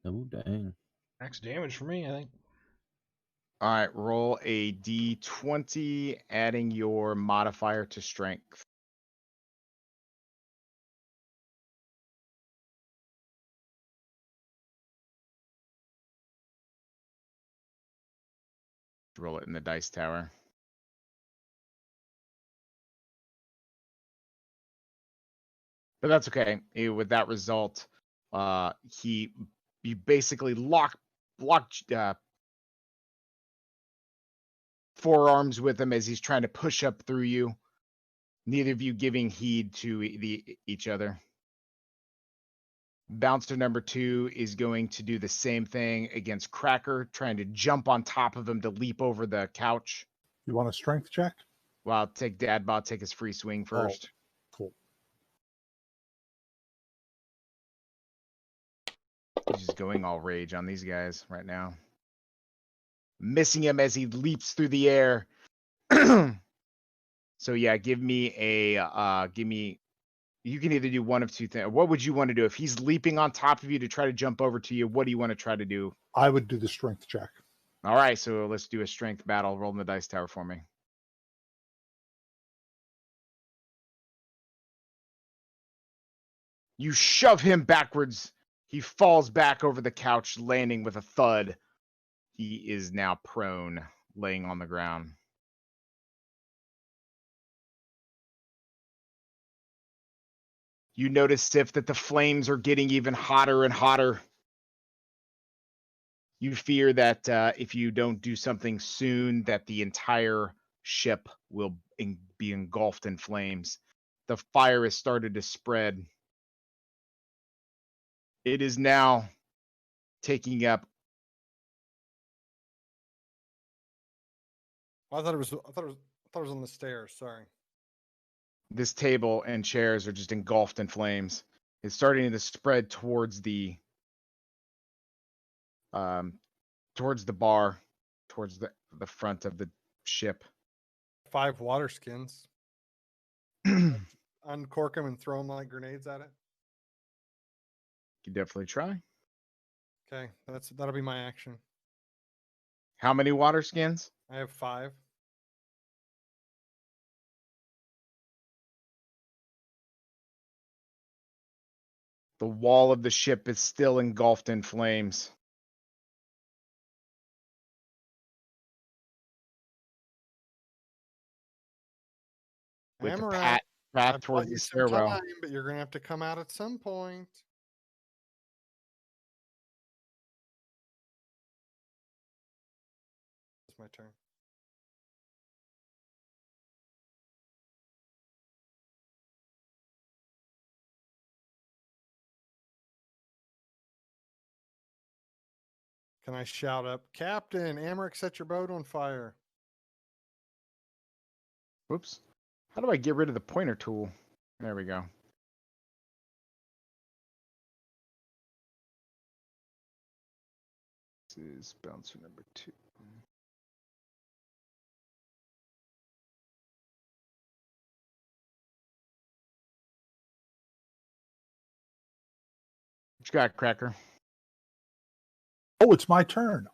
Oh, dang. Max damage for me, I think. All right, roll a d20, adding your modifier to strength. Roll it in the dice tower. But that's okay. With that result, you basically lock forearms with him as he's trying to push up through you. Neither of you giving heed to each other. Bouncer number 2 is going to do the same thing against Cracker, trying to jump on top of him to leap over the couch. You want a strength check? Well, I'll take Dadbot, take his free swing first. Cool. He's just going all rage on these guys right now. Missing him as he leaps through the air. So yeah, give me you can either do one of two things. What would you want to do? If he's leaping on top of you to try to jump over to you, what do you want to try to do? I would do the strength check. All right, so let's do a strength battle. Roll in the dice tower for me. You shove him backwards. He falls back over the couch, landing with a thud. He is now prone, laying on the ground. You notice, Sif, that the flames are getting even hotter and hotter. You fear that if you don't do something soon, that the entire ship will be engulfed in flames. The fire has started to spread. It is now taking up. I thought it was on the stairs. Sorry. This table and chairs are just engulfed in flames. It's starting to spread towards the bar, towards the front of the ship. 5 water skins. Uncork them and throw them like grenades at it. You definitely try. Okay, that'll be my action. How many water skins? I have 5. The wall of the ship is still engulfed in flames. With the Amaranth, path I've towards bought the you some stairwell. time, but you're gonna have to come out at some point. It's my turn. Can I shout up, Captain, Amric, set your boat on fire? Whoops. How do I get rid of the pointer tool? There we go. This is bouncer number 2. What you got, Cracker? Oh, it's my turn.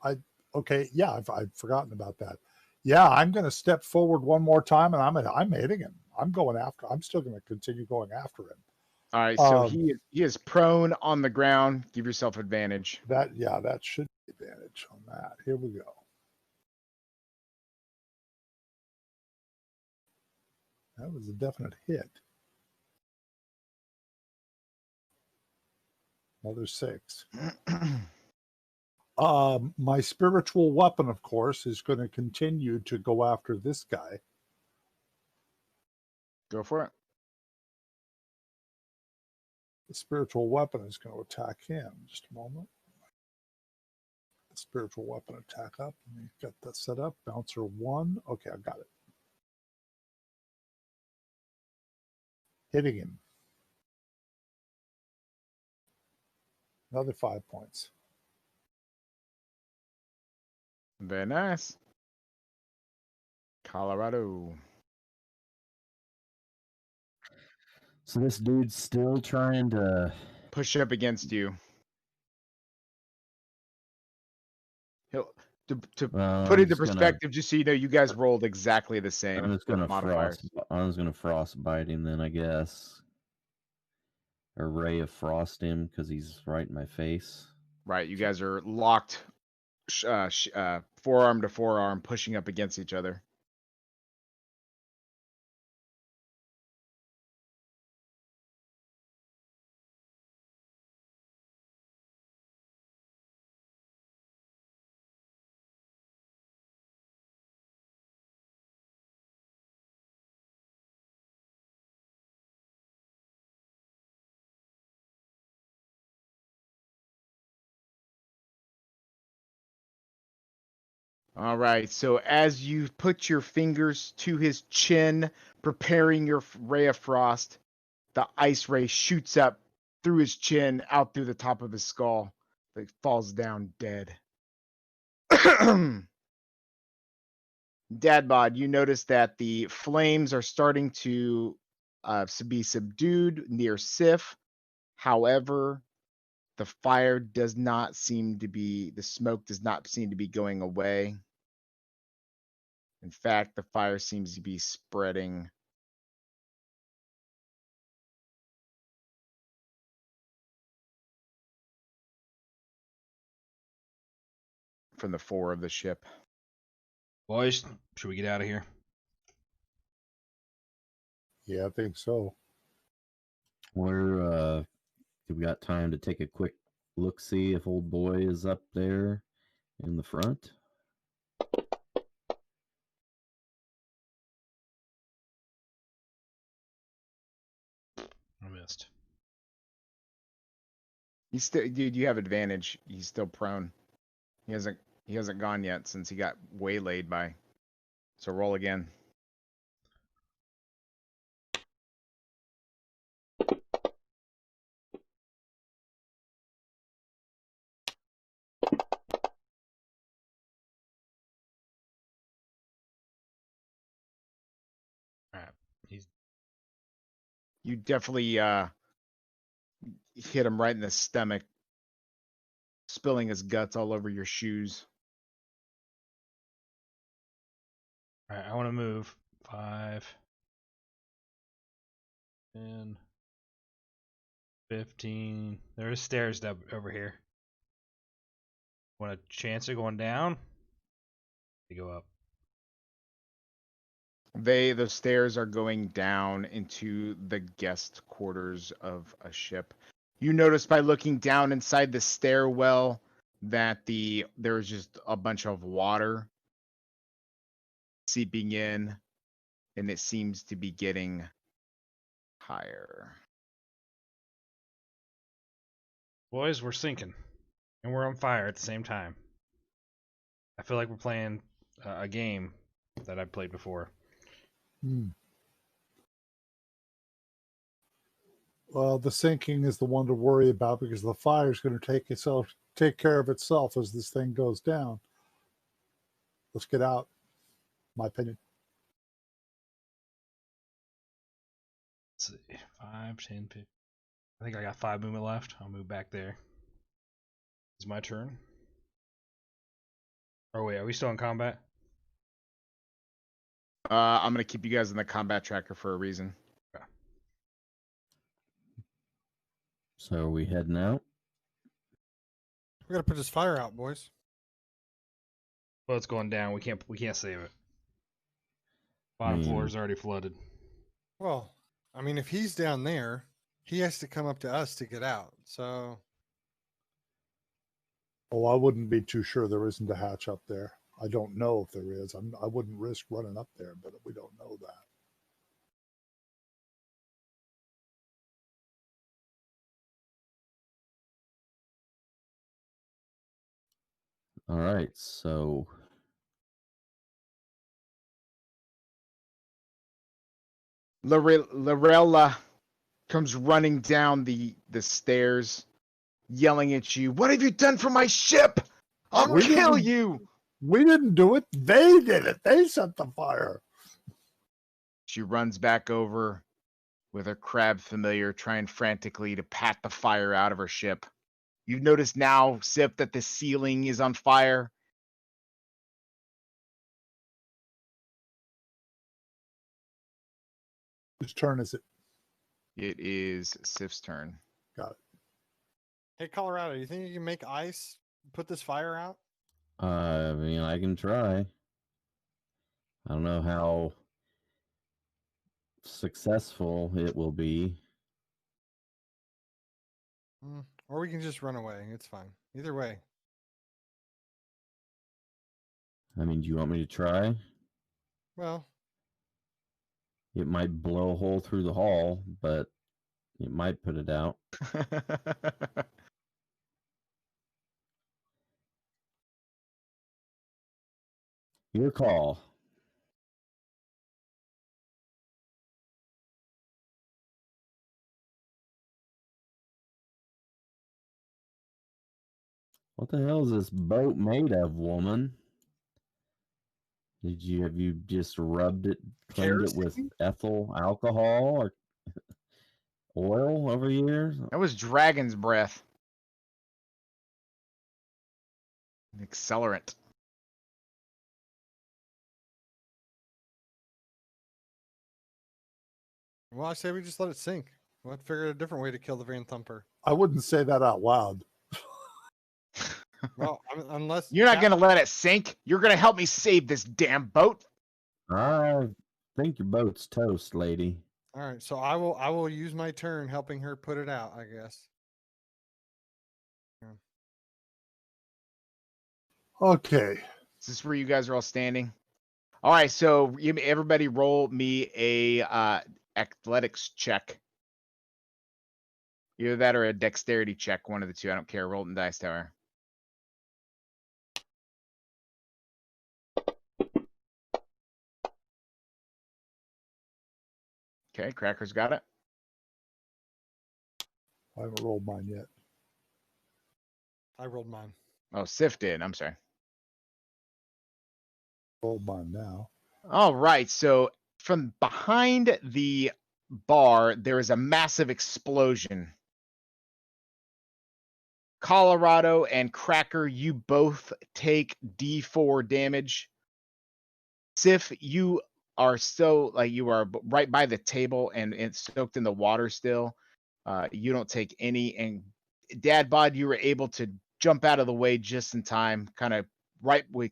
Okay, yeah, I've forgotten about that. Yeah, I'm going to step forward one more time, and I'm hitting him. I'm still going to continue going after him. All right, so he is prone on the ground. Give yourself advantage. That should be advantage on that. Here we go. That was a definite hit. Another 6. My spiritual weapon, of course, is going to continue to go after this guy. Go for it. The spiritual weapon is going to attack him. Just a moment. The spiritual weapon attack up. Let me get that set up. Bouncer 1. Okay, I got it. Hitting him. Another 5 points. Very nice. Colorado. So this dude's still trying to Push up against you. He'll to put into perspective, just so you know, you guys rolled exactly the same. I'm just gonna modifiers. frostbite him then, I guess. Or ray of frost him because he's right in my face. Right, you guys are locked forearm to forearm, pushing up against each other. All right, so as you put your fingers to his chin, preparing your ray of frost, the ice ray shoots up through his chin, out through the top of his skull. It falls down dead. Dadbod, you notice that the flames are starting to be subdued near Sif. However, the fire does not seem to be, the smoke does not seem to be going away. In fact, the fire seems to be spreading. From the fore of the ship. Boys, should we get out of here? Yeah, I think so. We're do we got time to take a quick look, see if old boy is up there in the front? I missed. He's still, dude, you have advantage. He's still prone. He hasn't gone yet since he got waylaid by. So roll again. All right. He's You definitely hit him right in the stomach, spilling his guts all over your shoes. all right. I want to move 5, 10, 15. There's stairs over here. Want a chance of going down? They go up. The stairs are going down into the guest quarters of a ship. You notice by looking down inside the stairwell that there's just a bunch of water seeping in, and it seems to be getting higher. Boys, we're sinking, and we're on fire at the same time. I feel like we're playing a game that I've played before. Well, the sinking is the one to worry about because the fire is going to take care of itself as this thing goes down. Let's get out. My opinion. Let's see. 5, 10, 15. I think I got 5 movement left. I'll move back there. It's my turn. Oh, wait. Are we still in combat? I'm going to keep you guys in the combat tracker for a reason. Okay. So are we heading out? We got to put this fire out, boys. Well, it's going down. We can't save it. Bottom floor is already flooded. Well, I mean, if he's down there, he has to come up to us to get out. So, Oh, I wouldn't be too sure there isn't a hatch up there. I don't know if there is. I wouldn't risk running up there, but we don't know that. All right, so Lorella comes running down the stairs, yelling at you. What have you done for my ship? I'll We kill didn't- you. We didn't do it. They did it. They set the fire. She runs back over with her crab familiar, trying frantically to pat the fire out of her ship. You've noticed now, Sip, that the ceiling is on fire. Whose turn is it? It is Sif's turn. Got it. hey, Colorado, you think you can make ice put this fire out? I mean, I can try. I don't know how successful it will be. Or we can just run away. It's fine. Either way. I mean, do you want me to try? Well, It might blow a hole through the hull, but it might put it out. Your call. What the hell is this boat made of, woman? Have you just rubbed it, cleaned it with kerosene? ethyl alcohol or oil over the years? That was dragon's breath. An accelerant. Well, I say we just let it sink. We'll have to figure out a different way to kill the Van Thumper. I wouldn't say that out loud. Well, unless You're not gonna let it sink. You're gonna help me save this damn boat. I think your boat's toast, lady. All right, so I will use my turn helping her put it out, I guess. Okay. Is this where you guys are all standing? All right, so everybody roll me a athletics check. Either that or a dexterity check, one of the two. I don't care. Roll it in Dice Tower. Okay, Cracker's got it. I haven't rolled mine yet. I rolled mine. Oh, Sif did. I'm sorry. Rolled mine now. All right, so from behind the bar, there is a massive explosion. Colorado and Cracker, you both take D4 damage. Sif, you are still you are right by the table and it's soaked in the water still. You don't take any. And Dad Bod, you were able to jump out of the way just in time, kind of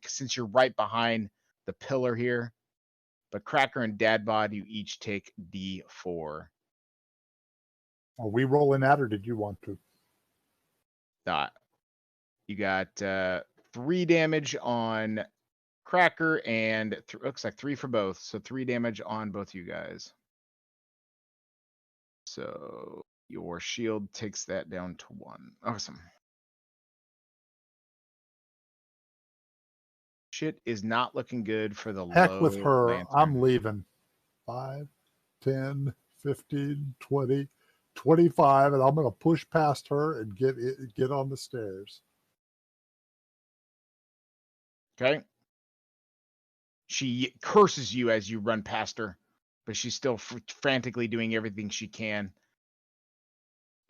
since you're right behind the pillar here. But Cracker and Dad Bod, you each take D4. Are we rolling that, or did you want to? You got 3 damage on Cracker and looks like 3 for both. So 3 damage on both you guys. So your shield takes that down to 1. Awesome. Shit is not looking good for the Heck with low her. lantern. I'm leaving. 5, 10, 15, 20, 25, and I'm going to push past her and get on the stairs. Okay. She curses you as you run past her, but she's still frantically doing everything she can.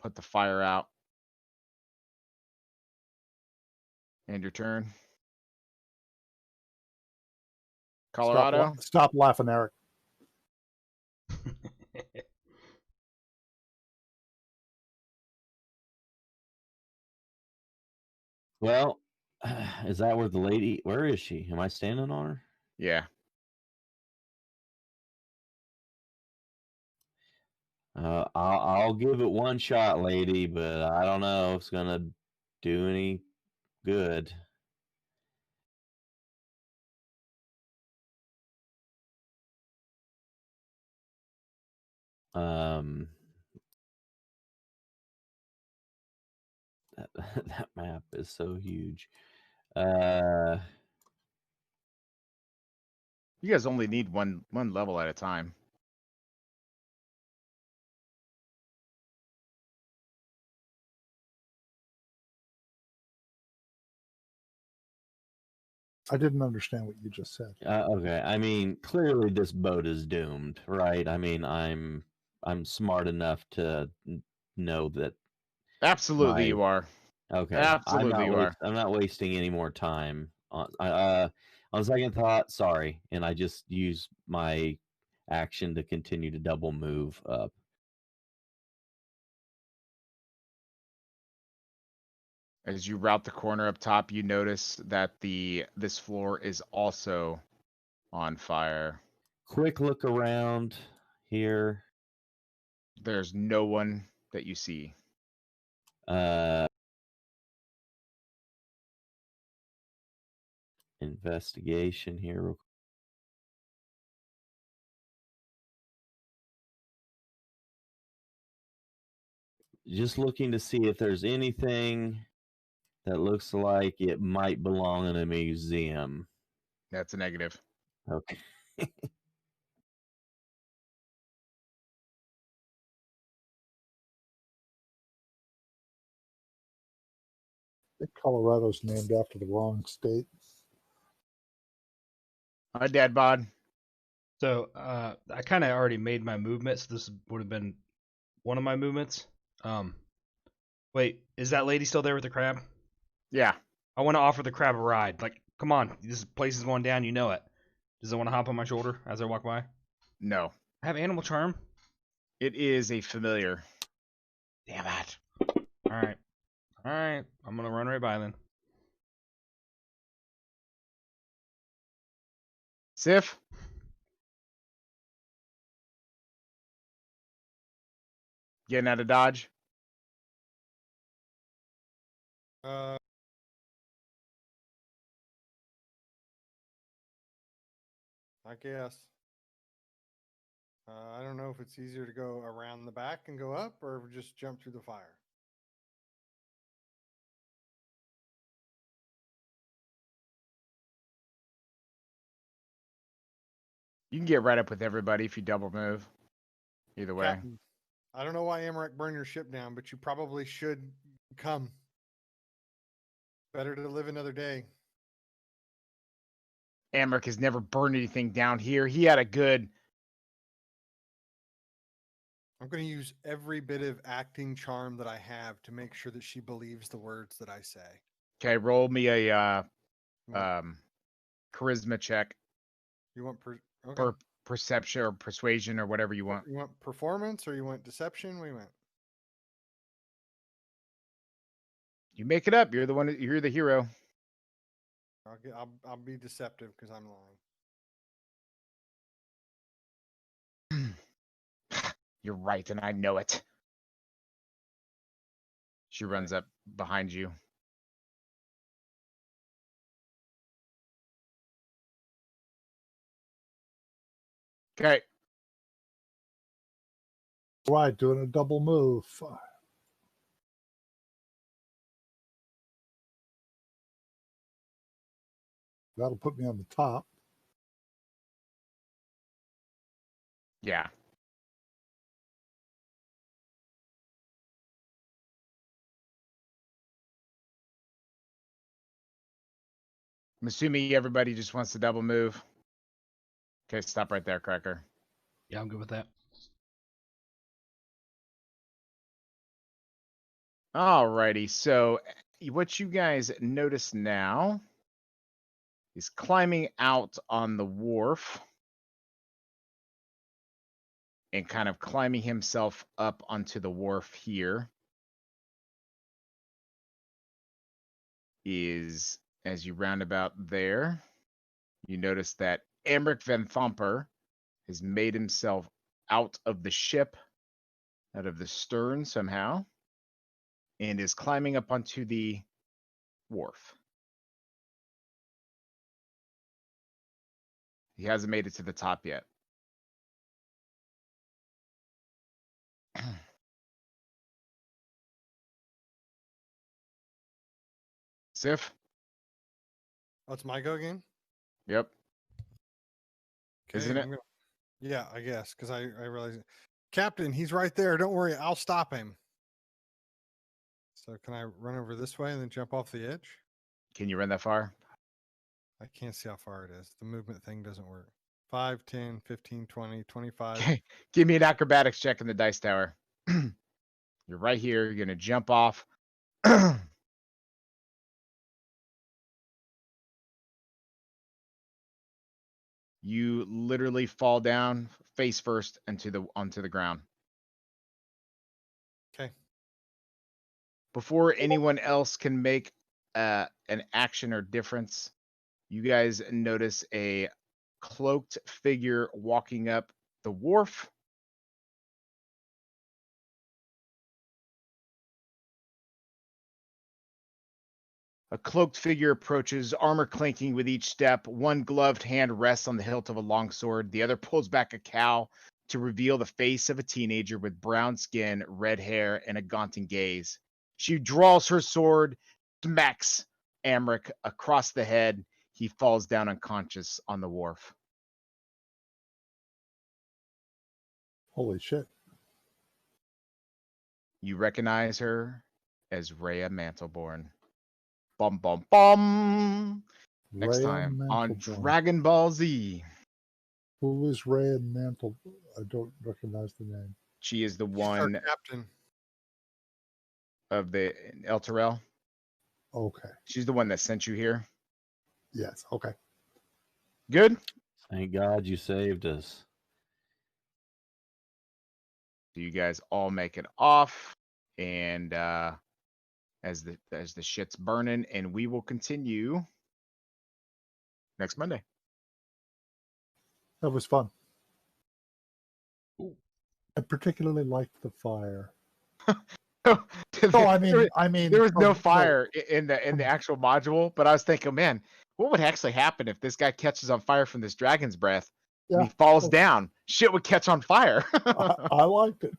Put the fire out. And your turn. Colorado? Stop laughing, Eric. Well, is that where the lady? Where is she? Am I standing on her? Yeah. I'll give it one shot, lady, but I don't know if it's gonna do any good. That map is so huge. You guys only need one level at a time. I didn't understand what you just said. Okay, I mean, clearly this boat is doomed, right? I mean, I'm smart enough to know that. Absolutely, you are. Okay, Absolutely, you are. I'm not wasting any more time. On second thought, sorry, and I just use my action to continue to double move up. As you route the corner up top, you notice that this floor is also on fire. Quick look around here. There's no one that you see. Investigation here. Just looking to see if there's anything that looks like it might belong in a museum. That's a negative. Okay. I think Colorado's named after the wrong state. Hi, Dad Bod. So I kind of already made my movements. This would have been one of my movements. Wait, is that lady still there with the crab? Yeah. I want to offer the crab a ride. Like, come on, this place is going down. You know it. Does it want to hop on my shoulder as I walk by? No. I have animal charm. It is a familiar. Damn it. All right. I'm gonna run right by then. Sif? Getting out of Dodge? I guess. I don't know if it's easier to go around the back and go up or just jump through the fire. You can get right up with everybody if you double move. Either way. Captain, I don't know why Amrek burned your ship down, but you probably should come. Better to live another day. Amric has never burned anything down here. He had a good... I'm going to use every bit of acting charm that I have to make sure that she believes the words that I say. Okay, roll me a You want, charisma check. you want okay. Or perception or persuasion or whatever you want. You want performance or you want deception? We went. You make it up. You're the hero. I'll be deceptive because I'm lying. You're right, and I know it. She runs up behind you. Okay. Right, doing a double move. That'll put me on the top. Yeah. I'm assuming everybody just wants to double move. Okay, stop right there, Cracker. Yeah, I'm good with that. Alrighty, so what you guys notice now is climbing out on the wharf and kind of climbing himself up onto the wharf here is, as you round about there, you notice that Amric Van Thomper has made himself out of the ship, out of the stern somehow, and is climbing up onto the wharf. He hasn't made it to the top yet. Sif? Oh, it's my go again? Yep. Okay, Isn't it? Yeah, I guess, because I realize it. Captain, he's right there. Don't worry, I'll stop him. So can I run over this way and then jump off the edge? Can you run that far? I can't see how far it is. The movement thing doesn't work. 5, 10, 15, 20, 25. Okay. Give me an acrobatics check in the dice tower. You're right here. You're going to jump off. You literally fall down face first onto the ground. Okay. Before anyone else can make an action or difference, you guys notice a cloaked figure walking up the wharf. A cloaked figure approaches, armor clinking with each step. One gloved hand rests on the hilt of a longsword. The other pulls back a cowl to reveal the face of a teenager with brown skin, red hair, and a gaunting gaze. She draws her sword, smacks Amric across the head. He falls down unconscious on the wharf. Holy shit. You recognize her as Rhea Mantleborn. Bum, bum, bum. Next Rhea time on Mantleborn. Dragon Ball Z. Who is Rhea Mantle? I don't recognize the name. She is the She's our one captain. of the El Terrell. Okay. She's the one that sent you here. Yes. Okay. Good. Thank God you saved us. So you guys all make it off, and as the shit's burning, and we will continue next Monday. That was fun. Ooh. I particularly liked the fire. No, No, I mean, there was no no, fire in the actual module, but I was thinking, man, what would actually happen if this guy catches on fire from this dragon's breath and Yeah. he falls down? Shit would catch on fire. I liked it.